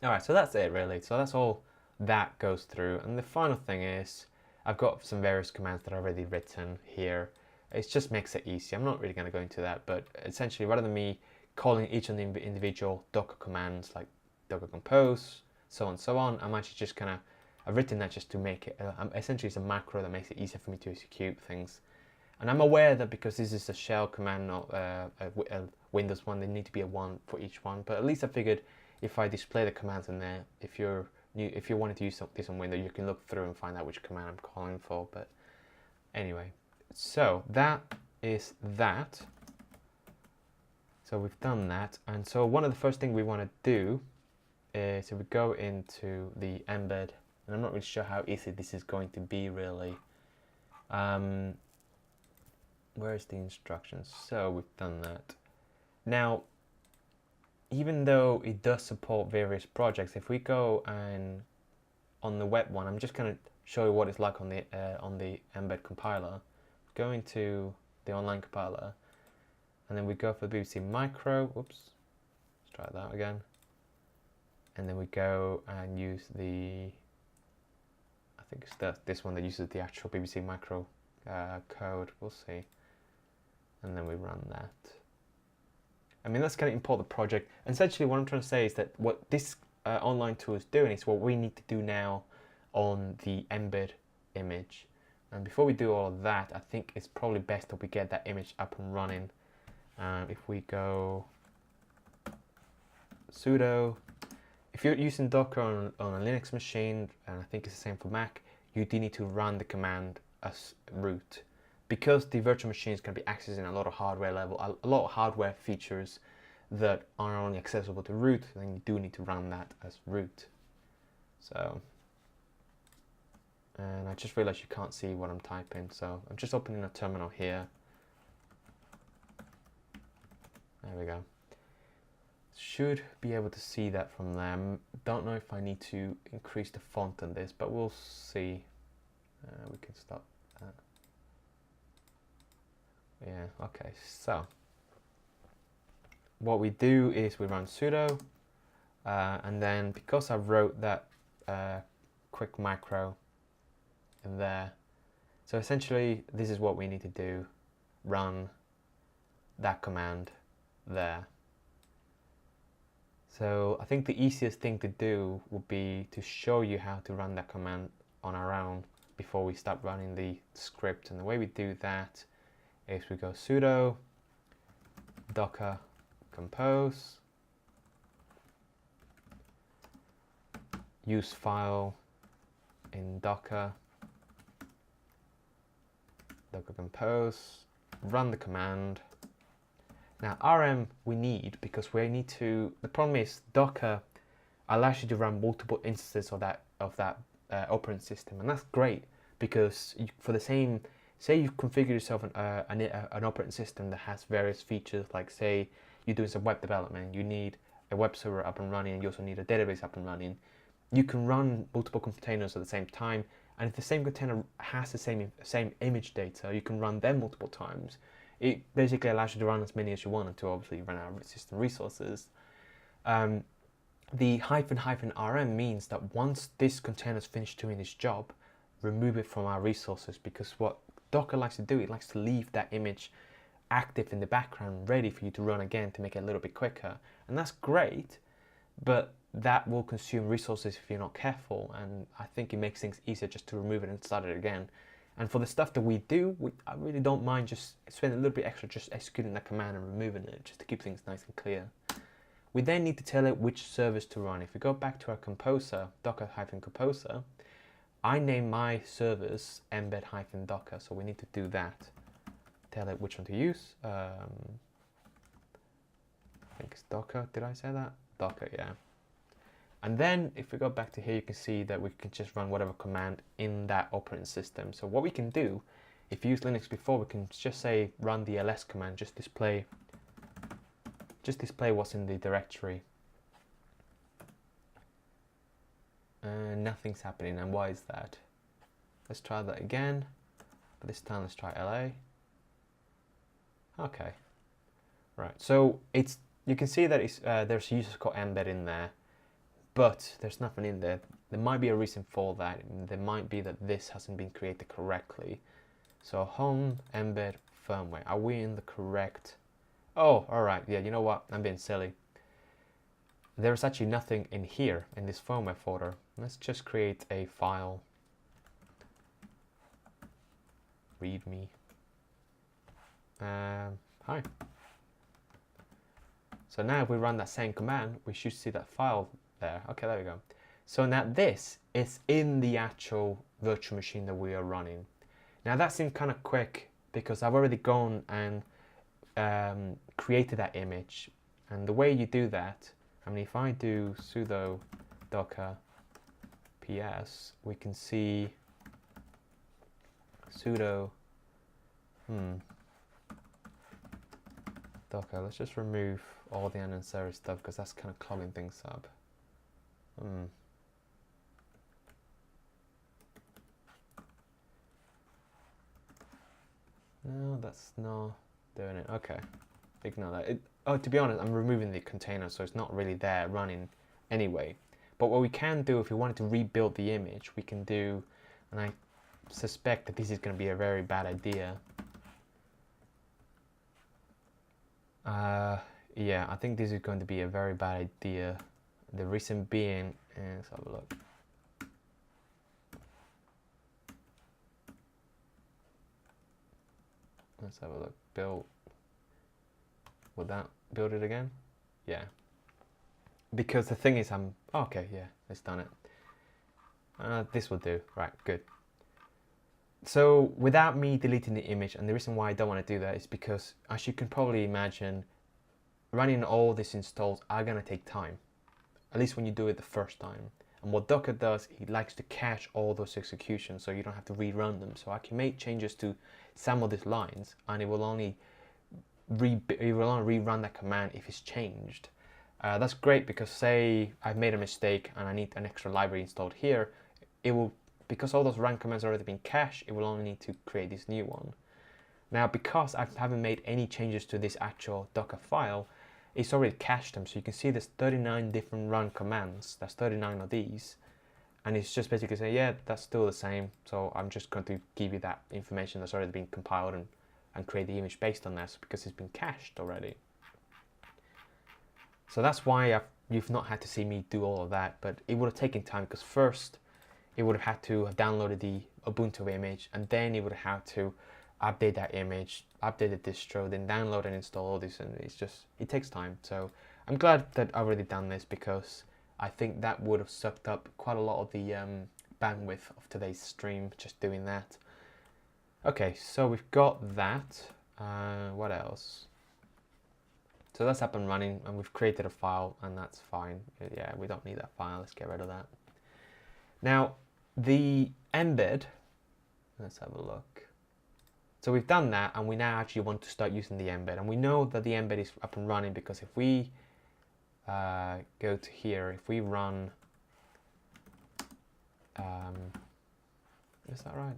All right, so that's it really. So that's all that goes through, and the final thing is I've got some various commands that are already written here. It just makes it easy. I'm not really going to go into that, but essentially, rather than me calling each of the individual Docker commands like Docker compose, so on and so on, I'm actually just I've written that just to make it, essentially it's a macro that makes it easier for me to execute things. And I'm aware that because this is a shell command, not a Windows one, there need to be a 1 for each one, but at least I figured if I display the commands in there, if you wanted to use this on Windows, you can look through and find out which command I'm calling for. But anyway, so that is that. So we've done that, and so one of the first things we want to do is if we go into the embed, and I'm not really sure how easy this is going to be really. Where's the instructions? So we've done that. Now, even though it does support various projects, if we go and on the web one, I'm just going to show you what it's like on the embed compiler. Go into the online compiler, and then we go for the BBC Micro. Oops, let's try that again. And then we go and use I think it's this one that uses the actual BBC Micro code. We'll see. And then we run that. I mean, that's going to import the project. And essentially what I'm trying to say is that what this online tool is doing is what we need to do now on the embed image. And before we do all of that, I think it's probably best that we get that image up and running. If we go sudo, if you're using Docker on a Linux machine, and I think it's the same for Mac, you do need to run the command as root. Because the virtual machine is going to be accessing a lot of hardware a lot of hardware features that are only accessible to root, then you do need to run that as root. So, and I just realized you can't see what I'm typing, so I'm just opening a terminal here. There we go. Should be able to see that from there. Don't know if I need to increase the font on this, but we'll see. We can stop that. Yeah, okay, so what we do is we run sudo, and then because I wrote that quick macro in there, so essentially this is what we need to do, run that command there. So I think the easiest thing to do would be to show you how to run that command on our own before we start running the script. And the way we do that is we go sudo docker compose use file in Docker, docker compose, run the command. Now rm we need because we need to, the problem is Docker allows you to run multiple instances of that operating system, and that's great because for the same, say you configure yourself an operating system that has various features, like say you're doing some web development, you need a web server up and running, and you also need a database up and running. You can run multiple containers at the same time, and if the same container has the same image data, you can run them multiple times. It basically allows you to run as many as you want until obviously you run out of system resources. The --rm means that once this container is finished doing its job, remove it from our resources, because what Docker likes to do, it likes to leave that image active in the background, ready for you to run again to make it a little bit quicker. And that's great, but that will consume resources if you're not careful, and I think it makes things easier just to remove it and start it again. And for the stuff that we do, I really don't mind just spending a little bit extra just executing that command and removing it, just to keep things nice and clear. We then need to tell it which service to run. If we go back to our composer, docker-composer, I name my service embed-docker, so we need to do that. Tell it which one to use. I think it's Docker, did I say that? Docker, yeah. And then if we go back to here, you can see that we can just run whatever command in that operating system. So what we can do, if you used Linux before, we can just say run the ls command, just display what's in the directory. And nothing's happening, and why is that? Let's try that again, but this time let's try LA. Okay, right, so you can see that there's a user called embed in there, but there's nothing in there. There might be a reason for that. There might be that this hasn't been created correctly. So home embed firmware, are we in the correct? Oh, all right, yeah, you know what, I'm being silly. There's actually nothing in here, in this firmware folder. Let's just create a file. Readme. Hi. So now if we run that same command, we should see that file there. Okay, there we go. So now this is in the actual virtual machine that we are running. Now that seemed kind of quick because I've already gone and created that image, and the way you do that, I mean, if I do sudo docker ps, we can see sudo docker. Let's just remove all the unnecessary stuff because that's kind of clogging things up. No, that's not doing it. Okay, ignore that. Oh, to be honest, I'm removing the container, so it's not really there running anyway. But what we can do, if we wanted to rebuild the image, we can do, and I suspect that this is going to be a very bad idea. Yeah, I think this is going to be a very bad idea. The reason being is, let's have a look. Let's have a look. Build. Would that build it again? Yeah. Because the thing is, okay, yeah, it's done it. This will do. Right, good. So without me deleting the image, and the reason why I don't want to do that is because, as you can probably imagine, running all these installs are going to take time, at least when you do it the first time. And what Docker does, it likes to cache all those executions so you don't have to rerun them. So I can make changes to some of these lines, and it will only rerun that command if it's changed. That's great because, say I've made a mistake and I need an extra library installed here, it will, because all those run commands have already been cached, it will only need to create this new one. Now, because I haven't made any changes to this actual Docker file, it's already cached them. So you can see there's 39 different run commands. That's 39 of these. And it's just basically saying, yeah, that's still the same. So I'm just going to give you that information that's already been compiled and create the image based on that, because it's been cached already. So that's why you've not had to see me do all of that, but it would have taken time, because first it would have had to have downloaded the Ubuntu image, and then it would have had to update that image, update the distro, then download and install all this, and it takes time. So I'm glad that I've already done this, because I think that would have sucked up quite a lot of the bandwidth of today's stream, just doing that. Okay, so we've got that. What else? So that's up and running, and we've created a file, and that's fine. Yeah, we don't need that file. Let's get rid of that. Now, the embed, let's have a look. So we've done that, and we now actually want to start using the embed. And we know that the embed is up and running because if we go to here, if we run, is that right?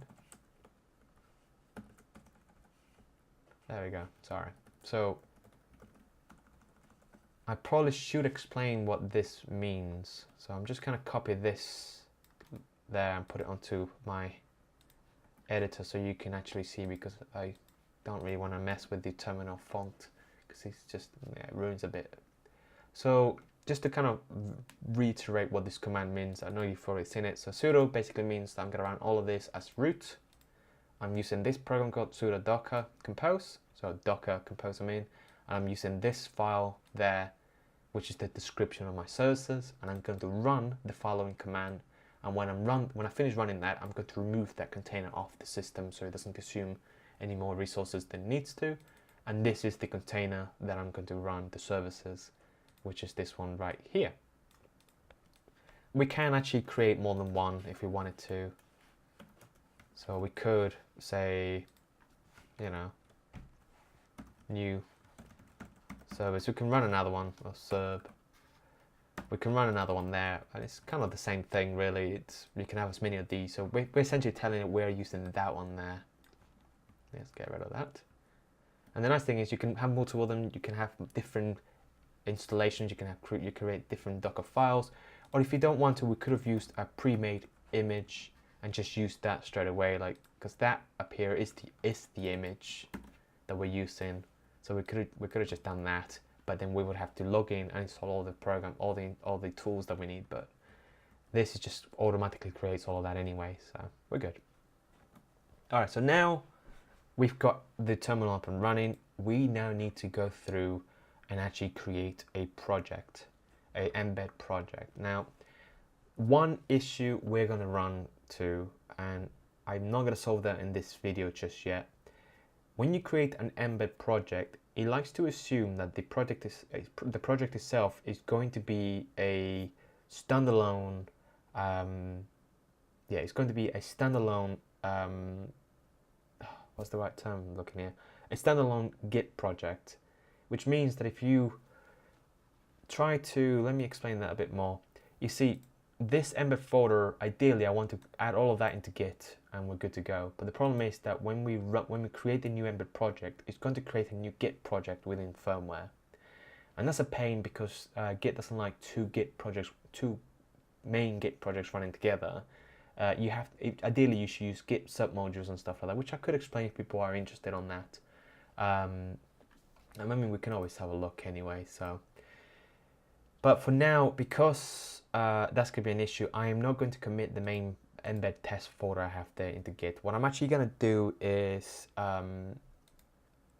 There we go, sorry. So I probably should explain what this means. So I'm just gonna copy this there and put it onto my editor so you can actually see, because I don't really want to mess with the terminal font because it's just, yeah, it ruins a bit. So just to kind of reiterate what this command means, I know you've already seen it. So sudo basically means that I'm going to run all of this as root. I'm using this program called sudo docker compose, so docker compose and I'm using this file there, which is the description of my services, and I'm going to run the following command. And when I finish running that, I'm going to remove that container off the system so it doesn't consume any more resources than it needs to. And this is the container that I'm going to run the services, which is this one right here. We can actually create more than one if we wanted to. So we could say, you know, new service. We can run another one, or serb. We can run another one there, and it's kind of the same thing really. You can have as many of these. So we're essentially telling it we're using that one there. Let's get rid of that. And the nice thing is you can have multiple of them. You can have different installations. You can create different Docker files. Or if you don't want to, we could have used a pre-made image and just used that straight away, like, because that up here is the image that we're using. So we could have just done that. But then we would have to log in and install all the program, all the tools that we need. But this is just automatically creates all of that anyway, so we're good. All right, so now we've got the terminal up and running. We now need to go through and actually create a project, a embed project. Now, one issue we're going to run to, and I'm not going to solve that in this video just yet. When you create an embed project, it likes to assume that the project itself is going to be a standalone. It's going to be a standalone. What's the right term I'm looking here? A standalone Git project, which means that if you try to, let me explain that a bit more. You see, this embed folder, ideally, I want to add all of that into Git, and we're good to go. But the problem is that when we create a new embed project, it's going to create a new Git project within firmware, and that's a pain because Git doesn't like two main Git projects running together. Ideally, you should use Git submodules and stuff like that, which I could explain if people are interested on that. I mean, we can always have a look anyway. So, but for now, because that's going to be an issue, I am not going to commit the main embed test folder I have there into Git. What I'm actually going to do is,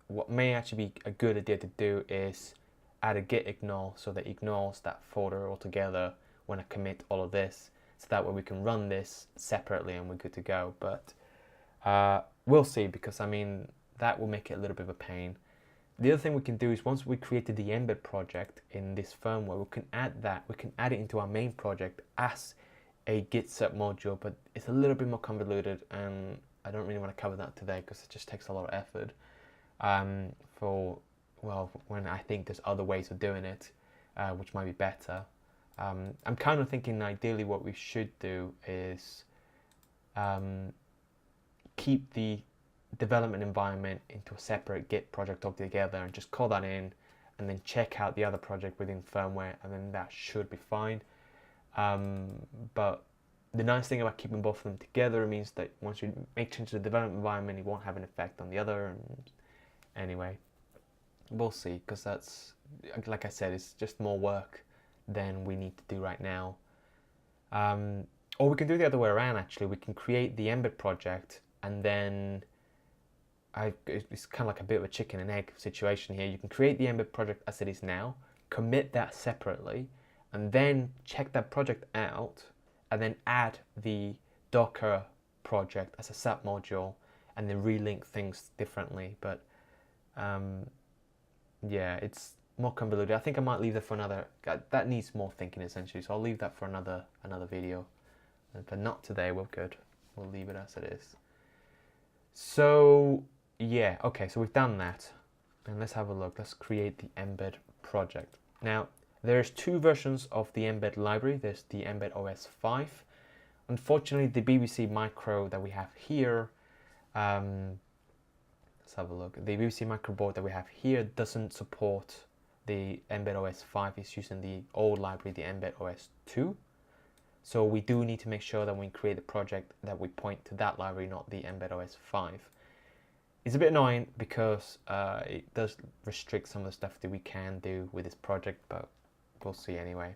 what may actually be a good idea to do is add a git ignore, so that it ignores that folder altogether when I commit all of this, so that way we can run this separately and we're good to go. But we'll see, because I mean, that will make it a little bit of a pain. The other thing we can do is, once we created the embed project in this firmware, we can add it into our main project as a Git sub module, but it's a little bit more convoluted, and I don't really want to cover that today because it just takes a lot of effort. When I think there's other ways of doing it, which might be better. I'm kind of thinking ideally what we should do is keep the development environment into a separate Git project altogether and just call that in, and then check out the other project within firmware, and then that should be fine. But the nice thing about keeping both of them together means that once you make changes to the development environment, it won't have an effect on the other. And anyway, we'll see, because that's, like I said, it's just more work than we need to do right now. Or we can do the other way around, actually. We can create the embed project, and then it's kind of like a bit of a chicken and egg situation here. You can create the embed project as it is now, commit that separately, and then check that project out, and then add the Docker project as a sub module, and then relink things differently. But yeah, it's more convoluted. I think I might leave that for another. That needs more thinking essentially, so I'll leave that for another video. But not today. We're good. We'll leave it as it is. So yeah, okay. So we've done that, and let's have a look. Let's create the embed project. Now there's two versions of the embed library. There's the embed OS 5. Unfortunately, the BBC Micro that we have here. Let's have a look. The BBC Micro board that we have here doesn't support the embed OS 5. It's using the old library, the embed OS 2. So we do need to make sure that when we create the project that we point to that library, not the embed OS 5. It's a bit annoying because it does restrict some of the stuff that we can do with this project, but we'll see anyway.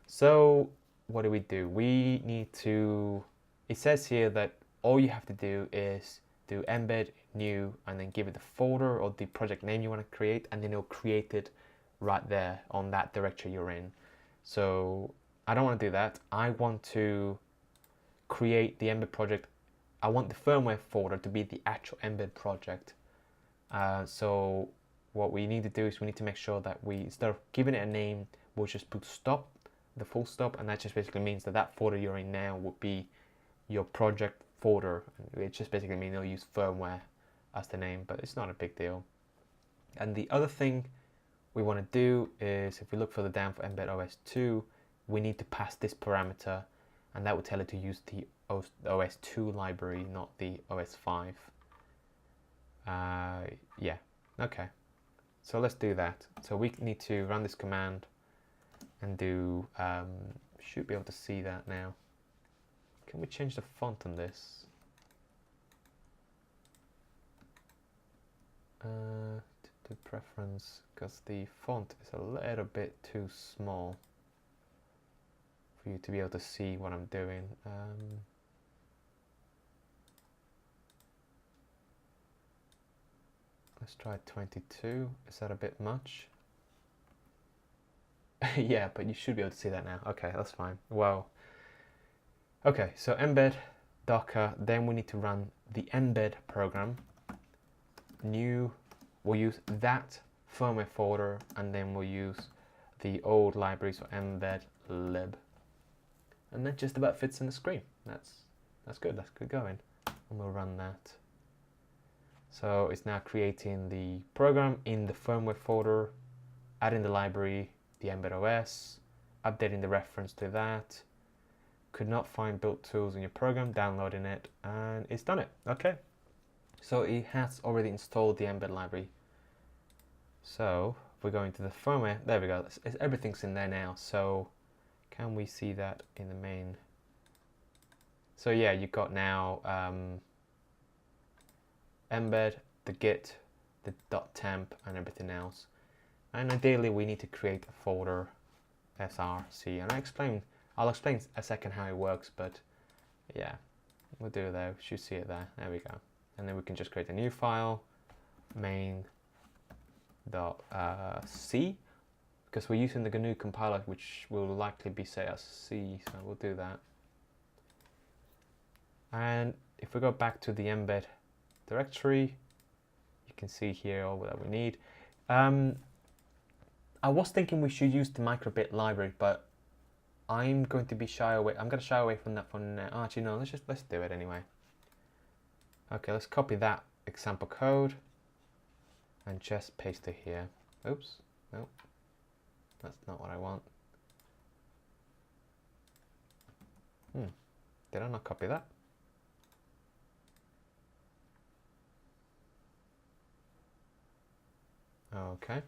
So what do? We need to, it says here that all you have to do is do embed new and then give it the folder or the project name you want to create, and then it'll create it right there on that directory you're in. So I don't want to do that. I want to create the embed project. I want the firmware folder to be the actual embed project. So what we need to do is we need to make sure that we, instead of giving it a name, we'll just put stop, the full stop, and that just basically means that that folder you're in now would be your project folder. It just basically means they'll use firmware as the name, but it's not a big deal. And the other thing we want to do is, if we look further down for embed OS 2, we need to pass this parameter, and that will tell it to use the OS 2 library, not the OS 5. Yeah, okay. So let's do that. So we need to run this command and do, should be able to see that now. Can we change the font on this? To preference, because the font is a little bit too small for you to be able to see what I'm doing. Let's try 22. Is that a bit much? Yeah, but you should be able to see that now. Okay, that's fine. Wow. Okay, so embed docker, then we need to run the embed program. New, we'll use that firmware folder, and then we'll use the old library, so embed lib. And that just about fits in the screen. That's good, that's good going. And we'll run that. So it's now creating the program in the firmware folder, adding the library, the embed OS, updating the reference to that. Could not find build tools in your program, downloading it, and it's done it. Okay, so it has already installed the embed library. So if we go into the firmware, there we go, everything's in there now. So can we see that in the main? So yeah, you've got now embed, the git, the .temp, and everything else. And ideally we need to create a folder src, and I'll explain a second how it works, but yeah, we'll do it there. We should see it there. There we go. And then we can just create a new file, main.c, because we're using the GNU compiler, which will likely be set as C, so we'll do that. And if we go back to the embed directory, you can see here all that we need. I was thinking we should use the microbit library, but I'm going to shy away from that for now. Oh, actually, no, let's do it anyway. Okay, let's copy that example code and just paste it here. Oops, no, that's not what I want. Did I not copy that? Okay.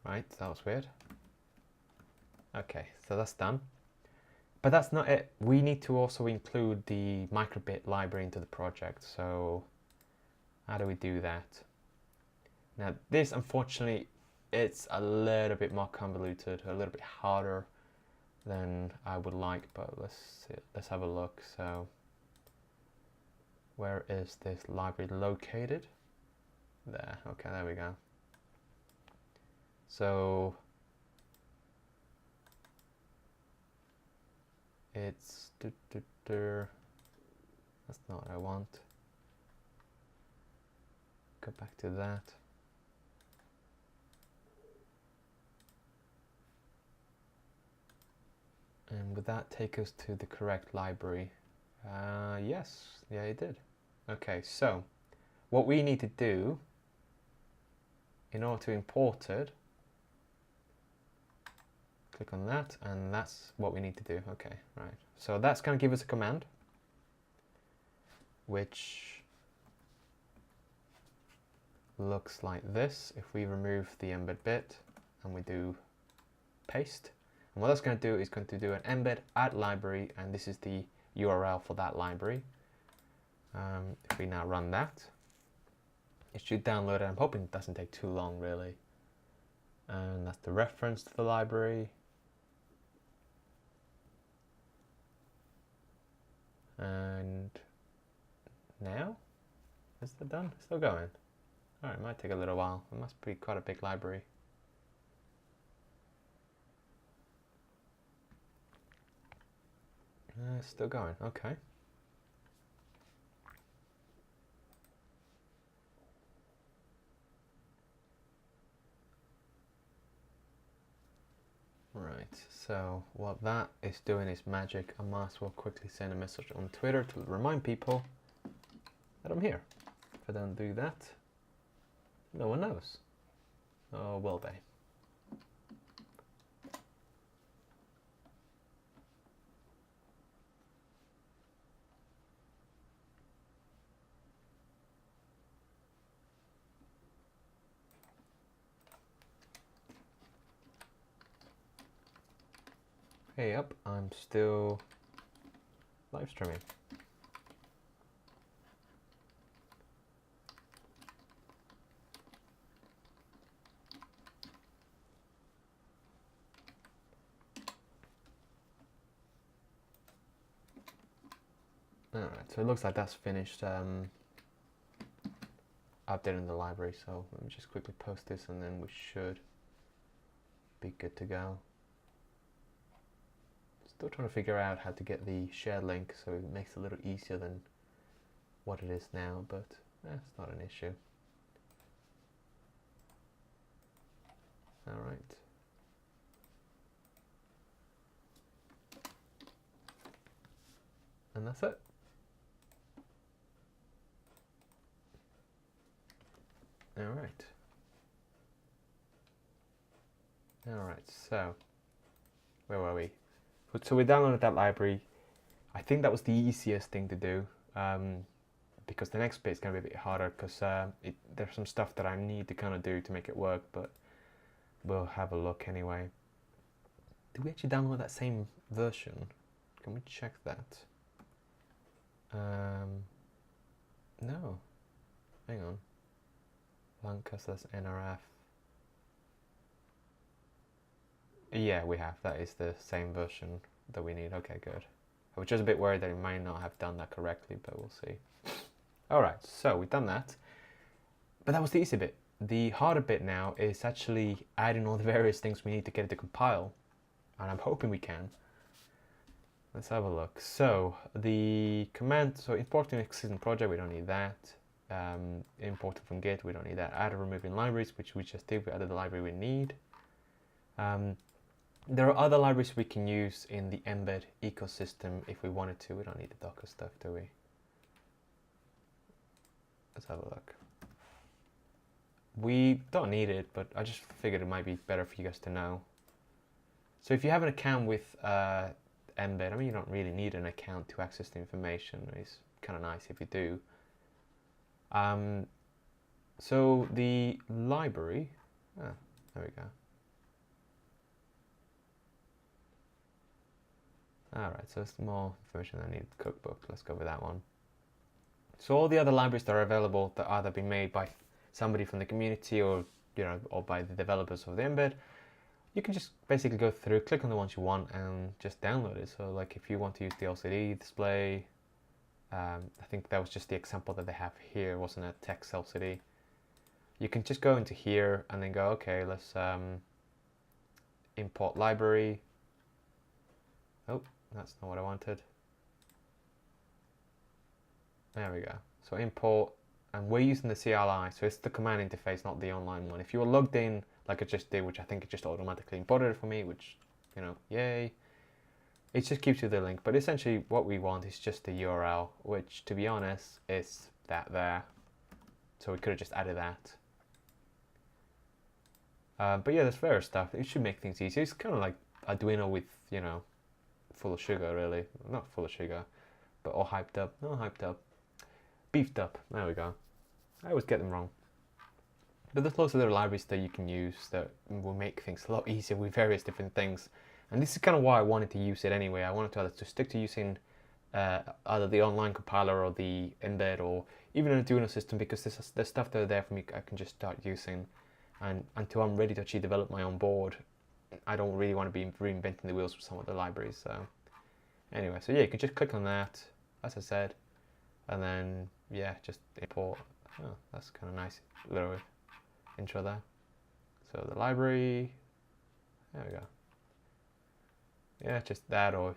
Right, that was weird. Okay, so that's done. But that's not it. We need to also include the microbit library into the project. So how do we do that? Now this, unfortunately, it's a little bit more convoluted, a little bit harder than I would like, but let's have a look. So where is this library located? There, okay, there we go. So it's folder. That's not what I want. Go back to that. And would that take us to the correct library? Yes, yeah, it did. Okay, so what we need to do in order to import it, click on that, and that's what we need to do. Okay, right. So that's going to give us a command, which looks like this. If we remove the embed bit and we do paste, and what that's going to do is going to do an embed add library, and this is the URL for that library. If we now run that, it should download it. I'm hoping it doesn't take too long, really. And that's the reference to the library. And now, is that done? It's still going. All right, it might take a little while. It must be quite a big library. It's still going, okay. Right, so what that is doing is magic. I might as well quickly send a message on Twitter to remind people that I'm here. If I don't do that, no one knows. Oh, will they? Hey up, I'm still live streaming. Alright, so it looks like that's finished updating the library, so let me just quickly post this and then we should be good to go. Still trying to figure out how to get the shared link so it makes it a little easier than what it is now, but it's not an issue. Alright. And that's it. Alright. Alright, so where were we? So we downloaded that library. I think that was the easiest thing to do, because the next bit is going to be a bit harder, because there's some stuff that I need to kind of do to make it work, but we'll have a look anyway. Did we actually download that same version? Can we check that? No. Hang on. Lancaster's NRF. Yeah, we have. That is the same version that we need. Okay, good. I was just a bit worried that it might not have done that correctly, but we'll see. Alright, so we've done that. But that was the easy bit. The harder bit now is actually adding all the various things we need to get it to compile. And I'm hoping we can. Let's have a look. So the command, so importing existing project, we don't need that. Importing from Git, we don't need that. Add or removing libraries, which we just did. We added the library we need. There are other libraries we can use in the embed ecosystem if we wanted to. We don't need the Docker stuff, do we? Let's have a look. We don't need it, but I just figured it might be better for you guys to know. So if you have an account with embed, I mean, you don't really need an account to access the information. It's kind of nice if you do. So the library, there we go. Alright, so it's more information I need. Cookbook, let's go with that one. So all the other libraries that are available that are either been made by somebody from the community or or by the developers of the embed, you can just basically go through, click on the ones you want and just download it. So like if you want to use the LCD display, I think that was just the example that they have here, wasn't a text LCD. You can just go into here and then go, okay, let's import library. Oh, that's not what I wanted. There we go. So import, and we're using the CLI, so it's the command interface, not the online one. If you were logged in, like I just did, which I think it just automatically imported it for me, which, you know, yay. It just keeps you the link, but essentially what we want is just the URL, which, to be honest, is that there. So we could have just added that. But yeah, there's various stuff. It should make things easier. It's kind of like Arduino with, you know, full of sugar, really. Not full of sugar, but all hyped up. Not hyped up. Beefed up. There we go. I always get them wrong. But there's lots of other libraries that you can use that will make things a lot easier with various different things. And this is kind of why I wanted to use it anyway. I wanted to either to stick to using either the online compiler or the embed or even an Arduino system, because there's stuff that are there for me I can just start using. And until I'm ready to actually develop my own board, I don't really want to be reinventing the wheels with some of the libraries. So anyway, so yeah, you can just click on that, as I said, and then yeah, just import. Oh, that's kind of nice little intro there. So the library, there we go. Yeah, just that, or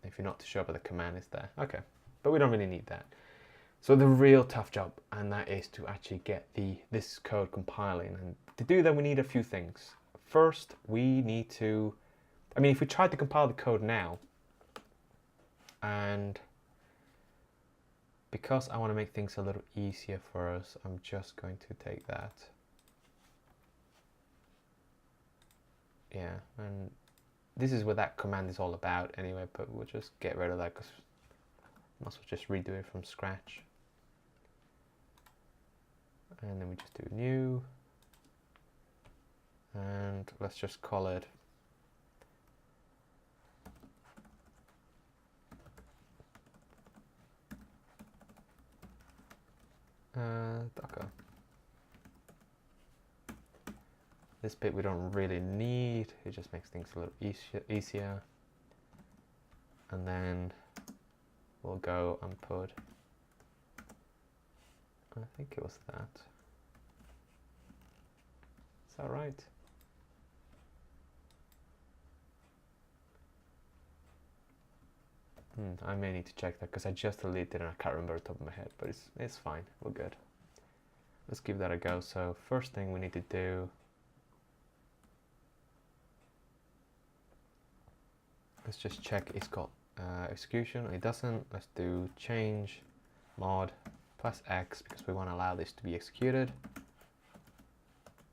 if you're not too sure, but the command is there. Okay, but we don't really need that. So the real tough job, and that is to actually get this code compiling. And to do that, we need a few things. First, we need to, I mean, if we try to compile the code now, and because I want to make things a little easier for us, I'm just going to take that. Yeah, and this is what that command is all about anyway, but we'll just get rid of that because I must as well just redo it from scratch. And then we just do new, and let's just call it Docker. This bit we don't really need, it just makes things a little easier. And then we'll go and put, I think it was that. Is that right? I may need to check that because I just deleted it and I can't remember off the top of my head, but it's fine, we're good. Let's give that a go. So first thing we need to do, let's just check it's got execution. It doesn't. Let's do change mod plus X because we want to allow this to be executed,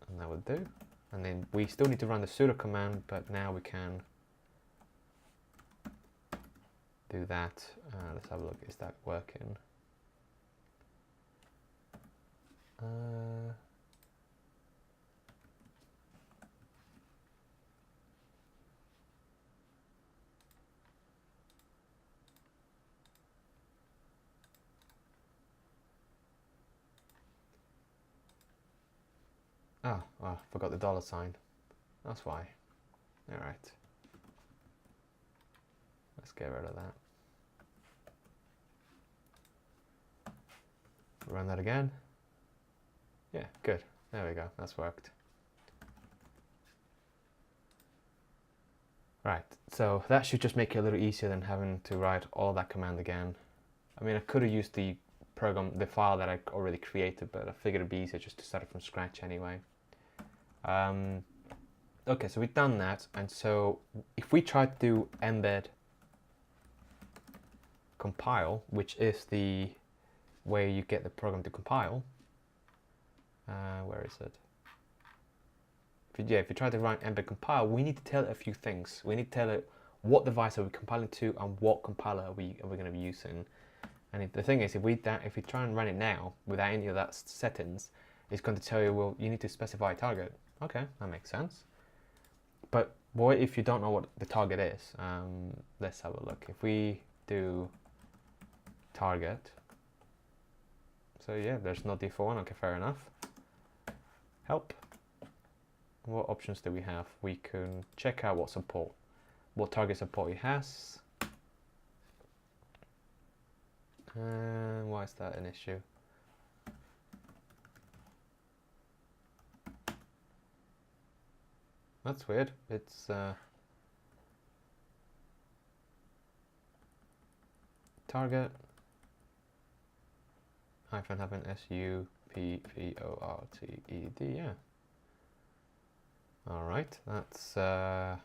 and that would do. And then we still need to run the sudo command, but now we can do that. Let's have a look. Is that working? Oh, I forgot the dollar sign. That's why. All right. Let's get rid of that. Run that again. Yeah, good. There we go. That's worked. Right, so that should just make it a little easier than having to write all that command again. I mean, I could have used the program, the file that I already created, but I figured it'd be easier just to start it from scratch anyway. Okay, so we've done that, and so if we try to do embed compile, which is the way you get the program to compile, where is it? If you try to run embed compile, we need to tell it a few things. We need to tell it what device are we compiling to and what compiler are we going to be using. And the thing is, if we try and run it now without any of that settings, it's going to tell you, well, you need to specify a target. Okay, that makes sense. But what if you don't know what the target is? Let's have a look. If we do target, so yeah, there's no default one. Okay, fair enough. Help. What options do we have? We can check out what target support it has. Why is that an issue? That's weird. It's target. hyphen S-U-P-P-O-R-T-E-D, yeah. All right, that's let's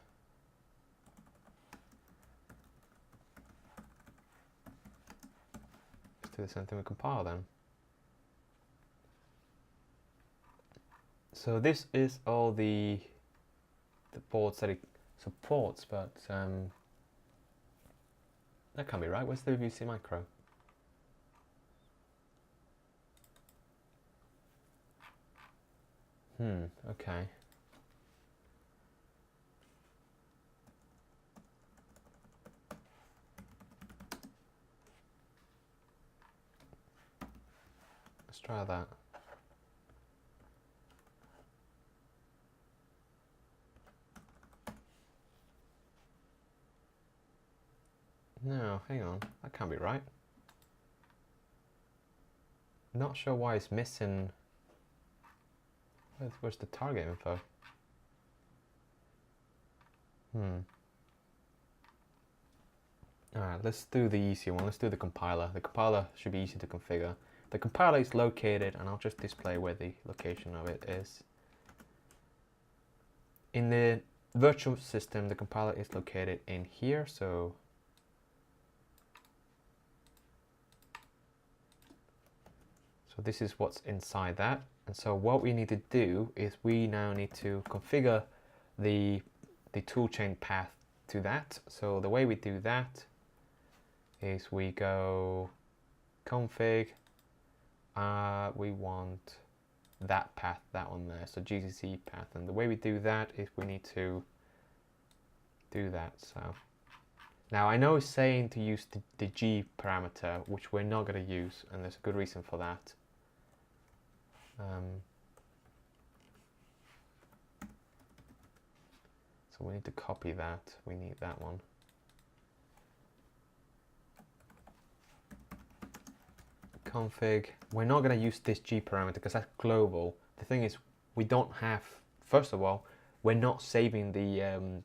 do the same thing with compile then. So this is all the ports that it supports, but that can't be right. Where's the VC micro? Okay. Let's try that. No, hang on. That can't be right. Not sure why it's missing. Where's the target info? Alright, let's do the easy one. Let's do the compiler. The compiler should be easy to configure. The compiler is located, and I'll just display where the location of it is. In the virtual system, the compiler is located in here, so this is what's inside that. And so what we need to do is we now need to configure the toolchain path to that. So the way we do that is we go config, we want that path, that one there, so GCC path. And the way we do that is we need to do that. So now I know it's saying to use the G parameter, which we're not going to use, and there's a good reason for that. So we need to copy that. We need that one. Config. We're not going to use this G parameter because that's global. The thing is, we don't have. First of all, we're not saving the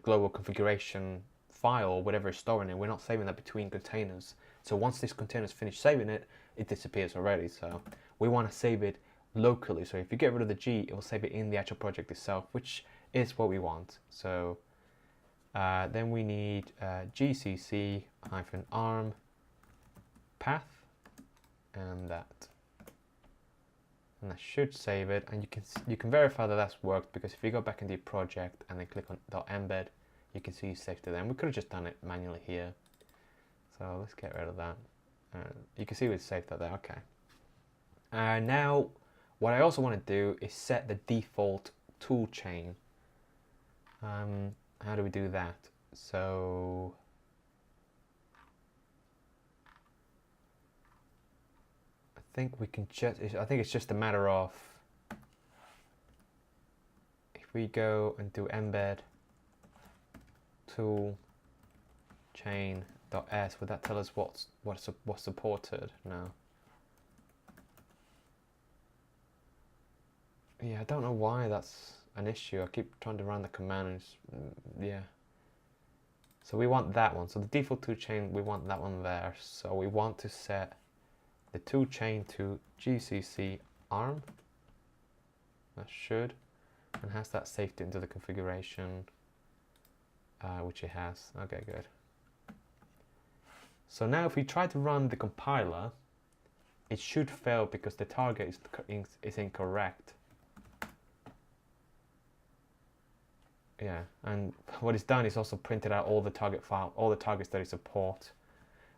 global configuration file, whatever is storing it. We're not saving that between containers. So once this container's finished saving it, it disappears already. So we want to save it locally. So if you get rid of the G, it will save it in the actual project itself, which is what we want. So then we need gcc-arm path, and that should save it. And you can verify that that's worked, because if you go back into your project and then click on .embed, you can see you saved it there. And we could have just done it manually here. So let's get rid of that. You can see we saved that there. Okay. Now, what I also want to do is set the default tool chain. How do we do that? So I think we can just. I think it's just a matter of, if we go and do embed tool chain.s, would that tell us what's supported? No. Yeah, I don't know why that's an issue. I keep trying to run the command and yeah. So we want that one. So the default toolchain, we want that one there. So we want to set the toolchain to GCC arm. That should, and has that saved into the configuration, which it has. Okay, good. So now if we try to run the compiler, it should fail because the target is incorrect. Yeah, and what it's done is also printed out all the target file, all the targets that it supports.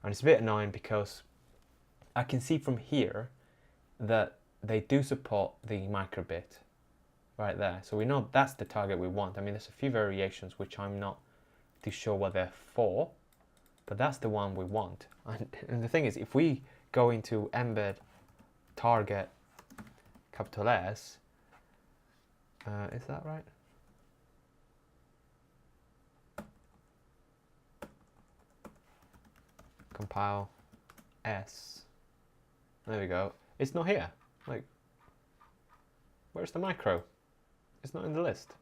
And it's a bit annoying because I can see from here that they do support the microbit right there. So we know that's the target we want. I mean, there's a few variations which I'm not too sure what they're for, but that's the one we want. And the thing is, if we go into embed target capital S, is that right? Compile S. There we go. It's not here. Like, where's the micro? It's not in the list.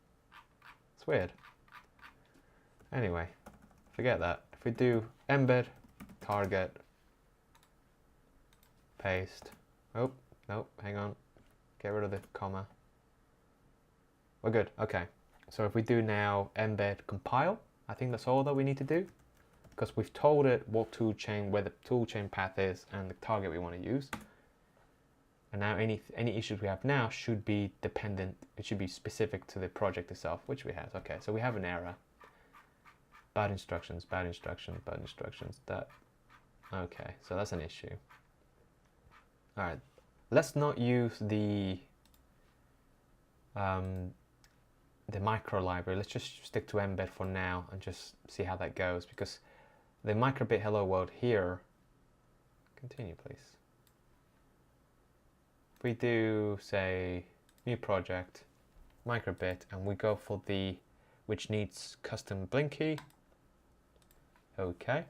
It's weird. Anyway, forget that. If we do embed target paste, Oh, no, hang on. Get rid of the comma. We're good, okay. So if we do now embed compile, I think that's all that we need to do, because we've told it what toolchain, where the toolchain path is and the target we want to use. And now any issues we have now should be dependent, it should be specific to the project itself, which we have. Okay, so we have an error. Bad instructions, bad instructions, bad instructions. That, okay, so that's an issue. All right, let's not use the micro library. Let's just stick to embed for now and just see how that goes, because the microbit hello world here, continue please. If we do say new project, microbit, and we go for the, which needs custom blinky, okay.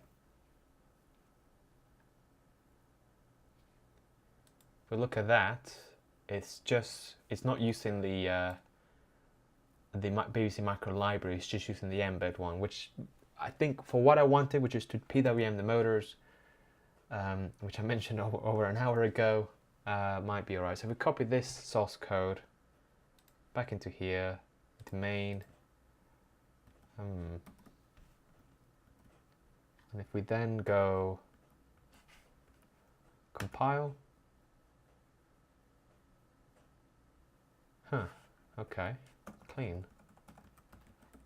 If we look at that, it's not using the BBC micro library, it's just using the embed one, which I think for what I wanted, which is to PWM the motors, which I mentioned over an hour ago, might be alright. So if we copy this source code back into here, into main, and if we then go compile, okay, clean.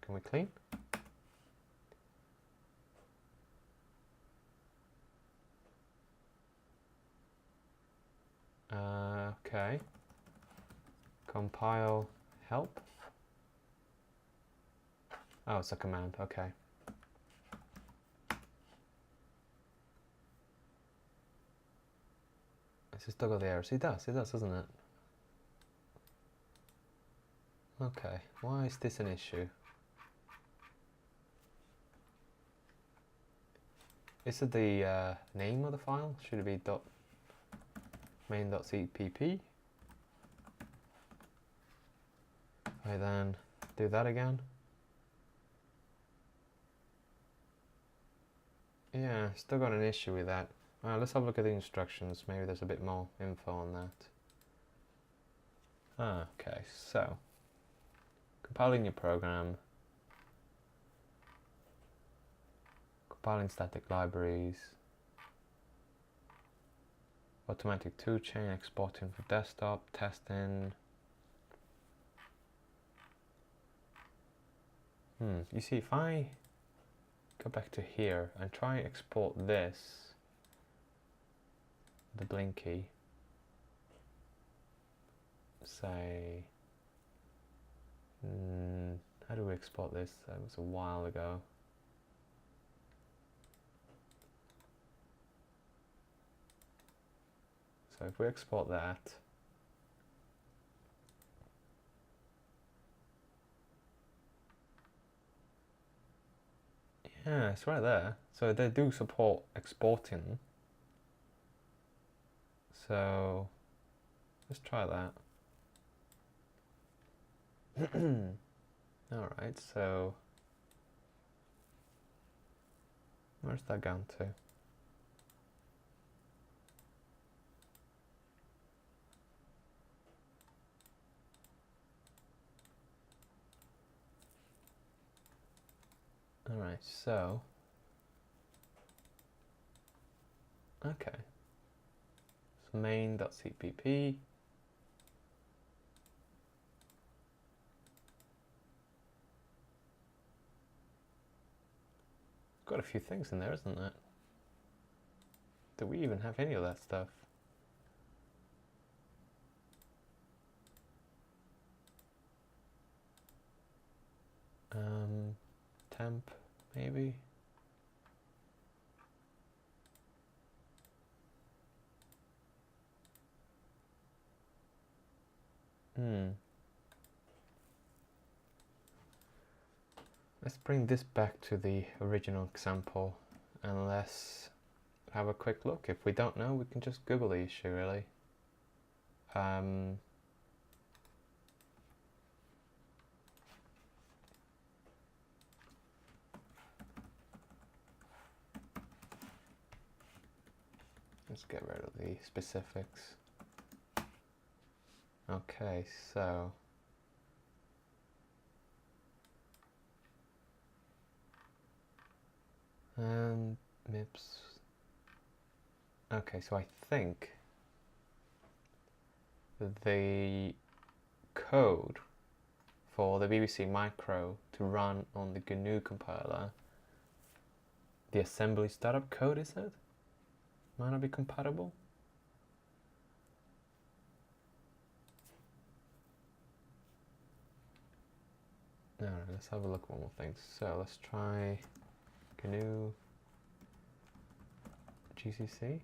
Can we clean? Okay. Compile help. Oh, it's a command, okay. Does it still got the errors? It does, doesn't it? Okay, why is this an issue? Is it the name of the file? Should it be main.cpp? I then do that again. Yeah, still got an issue with that. Let's have a look at the instructions. Maybe there's a bit more info on that. Okay, so compiling your program, compiling static libraries, automatic toolchain, exporting for desktop, testing. You see, if I go back to here and try export this, the blinky, say, how do we export this? That was a while ago. So if we export that, yeah, it's right there. So they do support exporting. So let's try that. Alright, so where's that gone to? Alright, so okay. So main.cpp. Got a few things in there, isn't it? Do we even have any of that stuff? Temp, maybe? Let's bring this back to the original example and let's have a quick look. If we don't know, we can just Google the issue, really. Let's get rid of the specifics. Okay, so and MIPS. Okay, so I think the code for the BBC Micro to run on the GNU compiler, the assembly startup code, is it? Might not be compatible? Alright, let's have a look at one more thing. So let's try GNU GCC.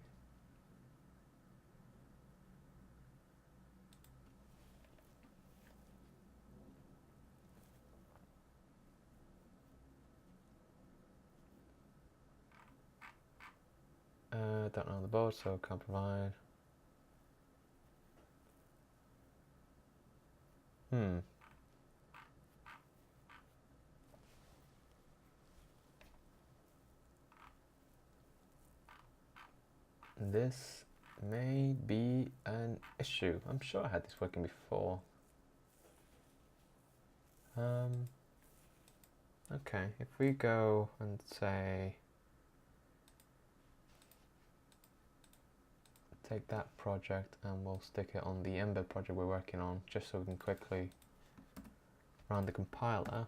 Don't know the board, so can't provide. This may be an issue. I'm sure I had this working before. Okay, if we go and say, take that project and we'll stick it on the Embed project we're working on, just so we can quickly run the compiler.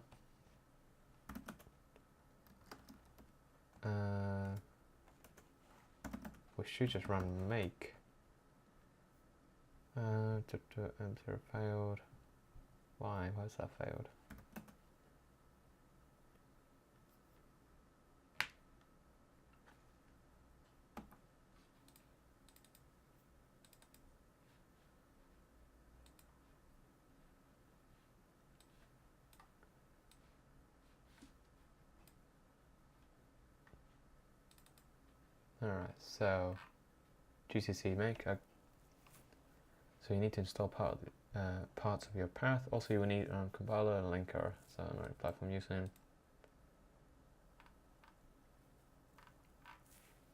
We should just run make. Enter failed. Why? Why is that failed? Alright, so GCC make. So you need to install parts of your path. Also, you will need a compiler and linker. So, alright, platform using.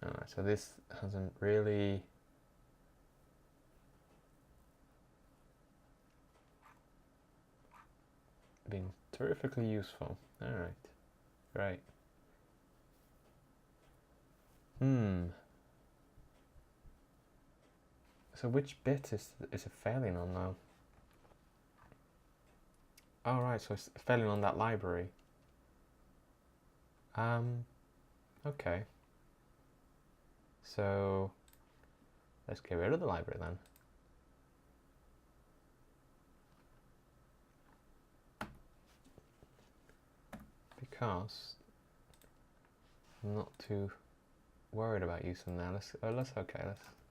Alright, so this hasn't really been terrifically useful. Alright, great. So which bit is it failing on now? Oh right, so it's failing on that library. Okay. So let's get rid of the library then. Because I'm not too worried about using that.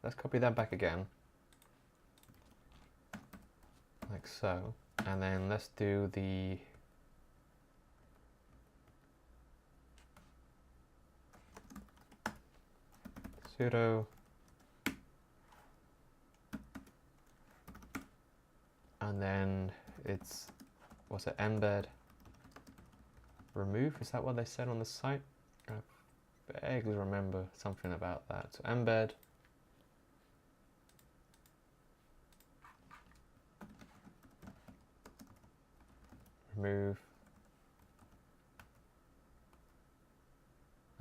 Let's copy that back again. Like so. And then let's do the sudo and then it's, what's it, embed remove, is that what they said on the site? I vaguely remember something about that. So embed remove.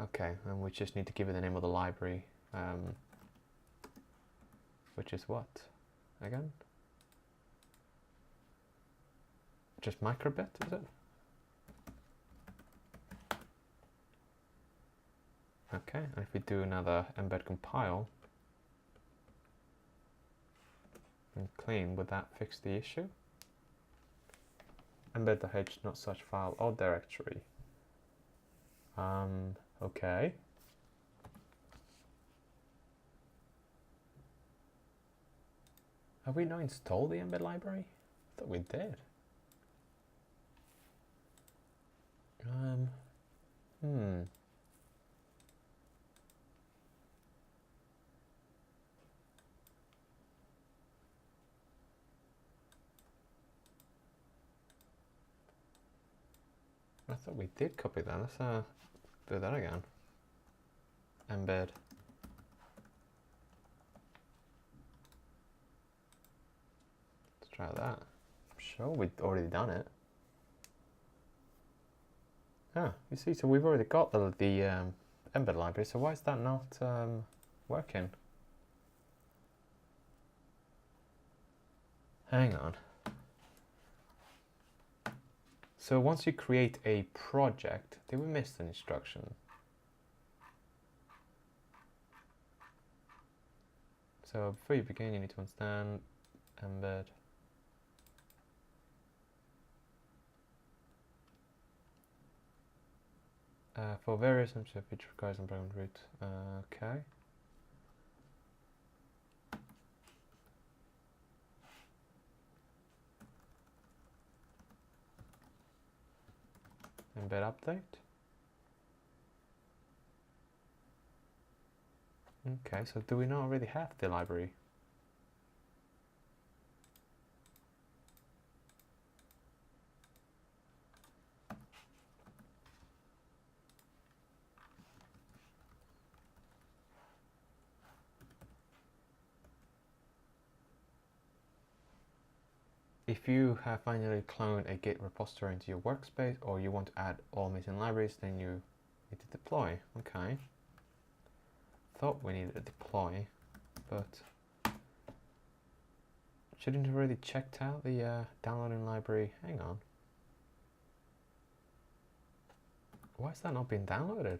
Okay, and we just need to give it the name of the library, which is what again? Just microbit, is it? Okay, and if we do another embed compile and clean, would that fix the issue? Embed the h not such file or directory. Okay. Have we not installed the embed library? I thought we did. I thought we did copy that. Let's do that again. Embed. Let's try that. I'm sure we'd already done it. Ah, you see, so we've already got the embed library, so why is that not working? Hang on. So once you create a project, did we miss an instruction? So before you begin, you need to understand embed. For various feature requires on program root. Okay. Embed update. Okay, so do we not already have the library? If you have manually cloned a Git repository into your workspace, or you want to add all missing libraries, then you need to deploy. Okay. Thought we needed a deploy, but shouldn't have already checked out the downloading library. Hang on. Why is that not being downloaded?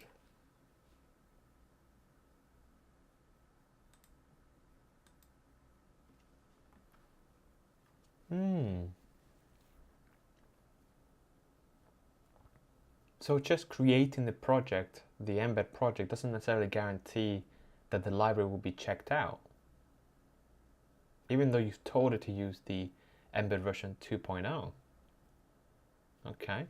So just creating the project, the embed project, doesn't necessarily guarantee that the library will be checked out, even though you've told it to use the embed version 2.0. Okay.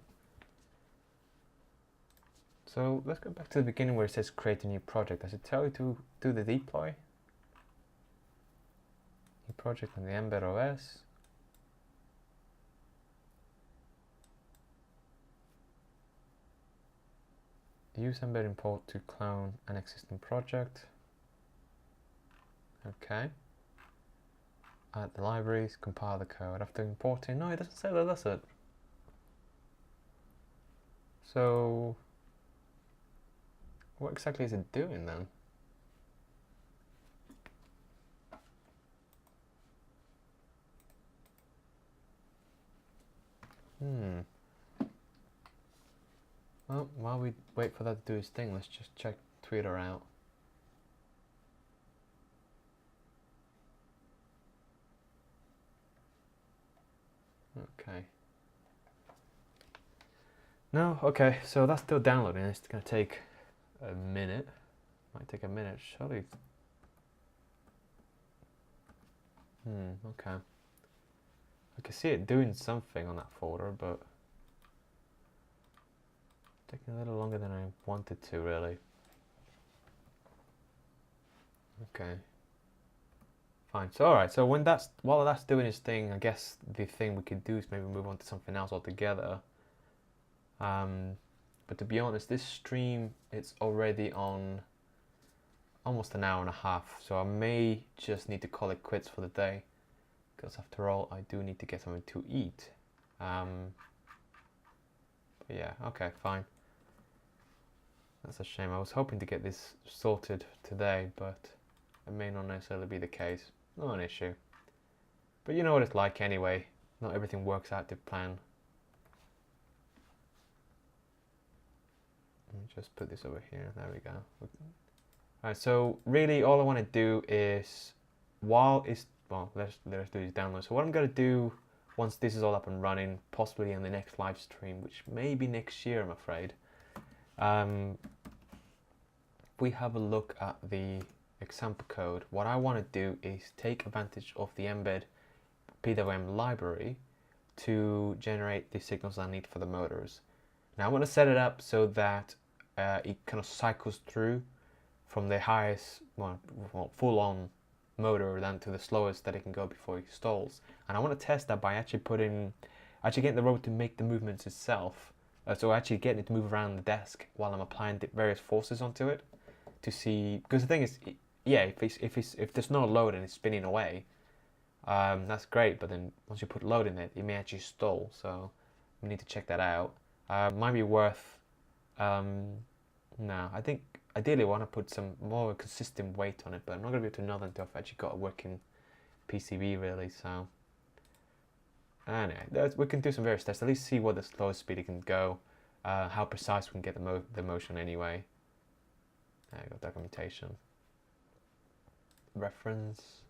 So let's go back to the beginning where it says create a new project. Does it tell you to do the deploy? New project on the embed OS. Use embed import to clone an existing project. Okay. Add the libraries, compile the code after importing. No, it doesn't say that, does it? So what exactly is it doing then? Well, while we wait for that to do its thing, let's just check Twitter out. Okay. No, okay, so that's still downloading. It's going to take a minute. Might take a minute, surely. Okay. I can see it doing something on that folder, but taking a little longer than I wanted to, really. Okay. Fine. So alright, so while that's doing its thing, I guess the thing we could do is maybe move on to something else altogether. But to be honest, this stream, it's already on almost an hour and a half, so I may just need to call it quits for the day, because after all, I do need to get something to eat. But yeah, okay, fine. That's a shame. I was hoping to get this sorted today, but it may not necessarily be the case. Not an issue. But you know what it's like anyway. Not everything works out to plan. Let me just put this over here. There we go. Alright, so really all I want to do is, let's do these downloads. So what I'm going to do once this is all up and running, possibly in the next live stream, which may be next year, I'm afraid. We have a look at the example code. What I want to do is take advantage of the embed PWM library to generate the signals I need for the motors. Now I want to set it up so that it kind of cycles through from the highest, full-on motor down to the slowest that it can go before it stalls. And I want to test that by actually getting the robot to make the movements itself. So actually getting it to move around the desk while I'm applying the various forces onto it to see. Because the thing is, yeah, if there's no load and it's spinning away, That's great, but then once you put load in it, it may actually stall. So we need to check that out. Might be worth. No, I think ideally I want to put some more consistent weight on it, but I'm not going to be able to know that until I've actually got a working PCB really. So anyway, we can do some various tests. At least see what the slowest speed it can go, how precise we can get the motion anyway. There you go, documentation. Reference.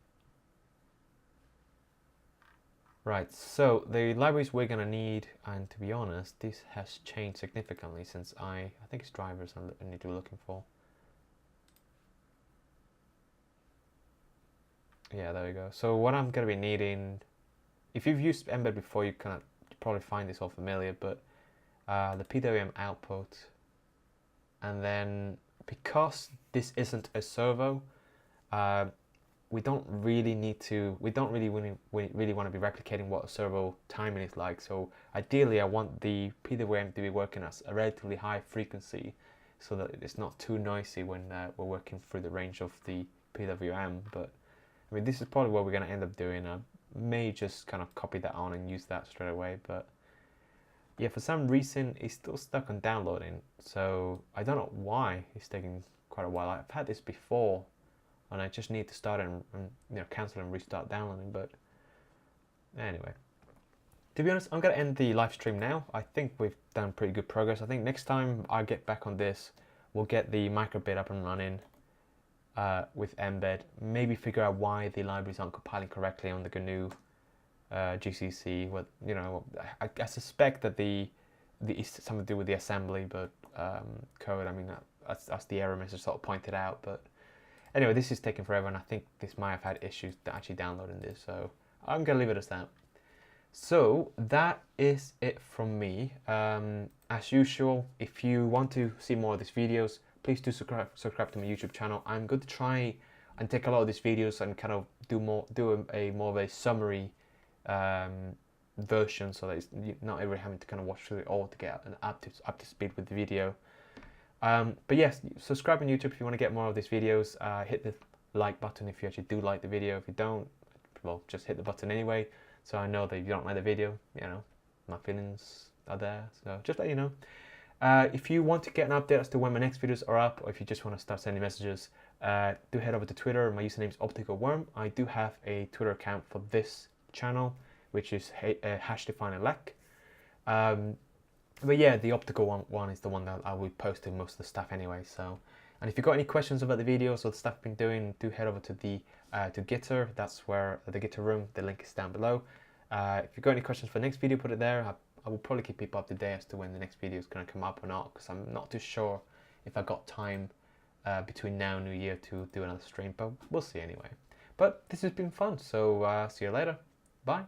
Right, so the libraries we're gonna need, and to be honest, this has changed significantly since I think it's drivers I need to be looking for. Yeah, there we go. So what I'm gonna be needing, if you've used Mbed before, you probably find this all familiar, but the PWM output, and then because this isn't a servo, we don't really want to be replicating what a servo timing is like. So ideally I want the PWM to be working at a relatively high frequency so that it's not too noisy when we're working through the range of the PWM. But I mean, this is probably what we're going to end up doing. I may just kind of copy that on and use that straight away, but yeah, for some reason it's still stuck on downloading, so I don't know why it's taking quite a while. I've had this before and I just need to start and cancel and restart downloading. But anyway, to be honest, I'm gonna end the live stream now. I think we've done pretty good progress. I think next time I get back on this, we'll get the microbit up and running with Mbed. Maybe figure out why the libraries aren't compiling correctly on the GNU GCC. What I suspect that it's something to do with the assembly, but code. I mean, that's the error message sort of pointed out, but. Anyway, this is taking forever, and I think this might have had issues actually downloading this, so I'm going to leave it as that. So that is it from me. As usual, if you want to see more of these videos, please do subscribe to my YouTube channel. I'm going to try and take a lot of these videos and kind of do more of a summary version, so that it's not everyone having to kind of watch through it all to get up to speed with the video. But yes, subscribe on YouTube if you want to get more of these videos. Hit the like button if you actually do like the video. If you don't, well, just hit the button anyway, so I know that if you don't like the video, my feelings are there, so just let you know. If you want to get an update as to when my next videos are up, or if you just want to start sending messages, do head over to Twitter. My username is OpticalWorm. I do have a Twitter account for this channel, which is #defineelec. But yeah, the optical one is the one that I will be posting most of the stuff anyway. So, and if you've got any questions about the videos or the stuff I've been doing, do head over to the to Gitter. That's where the Gitter room. The link is down below. If you've got any questions for the next video, put it there. I will probably keep people up to date as to when the next video is going to come up or not, because I'm not too sure if I got time between now and New Year to do another stream. But we'll see anyway. But this has been fun. So see you later. Bye.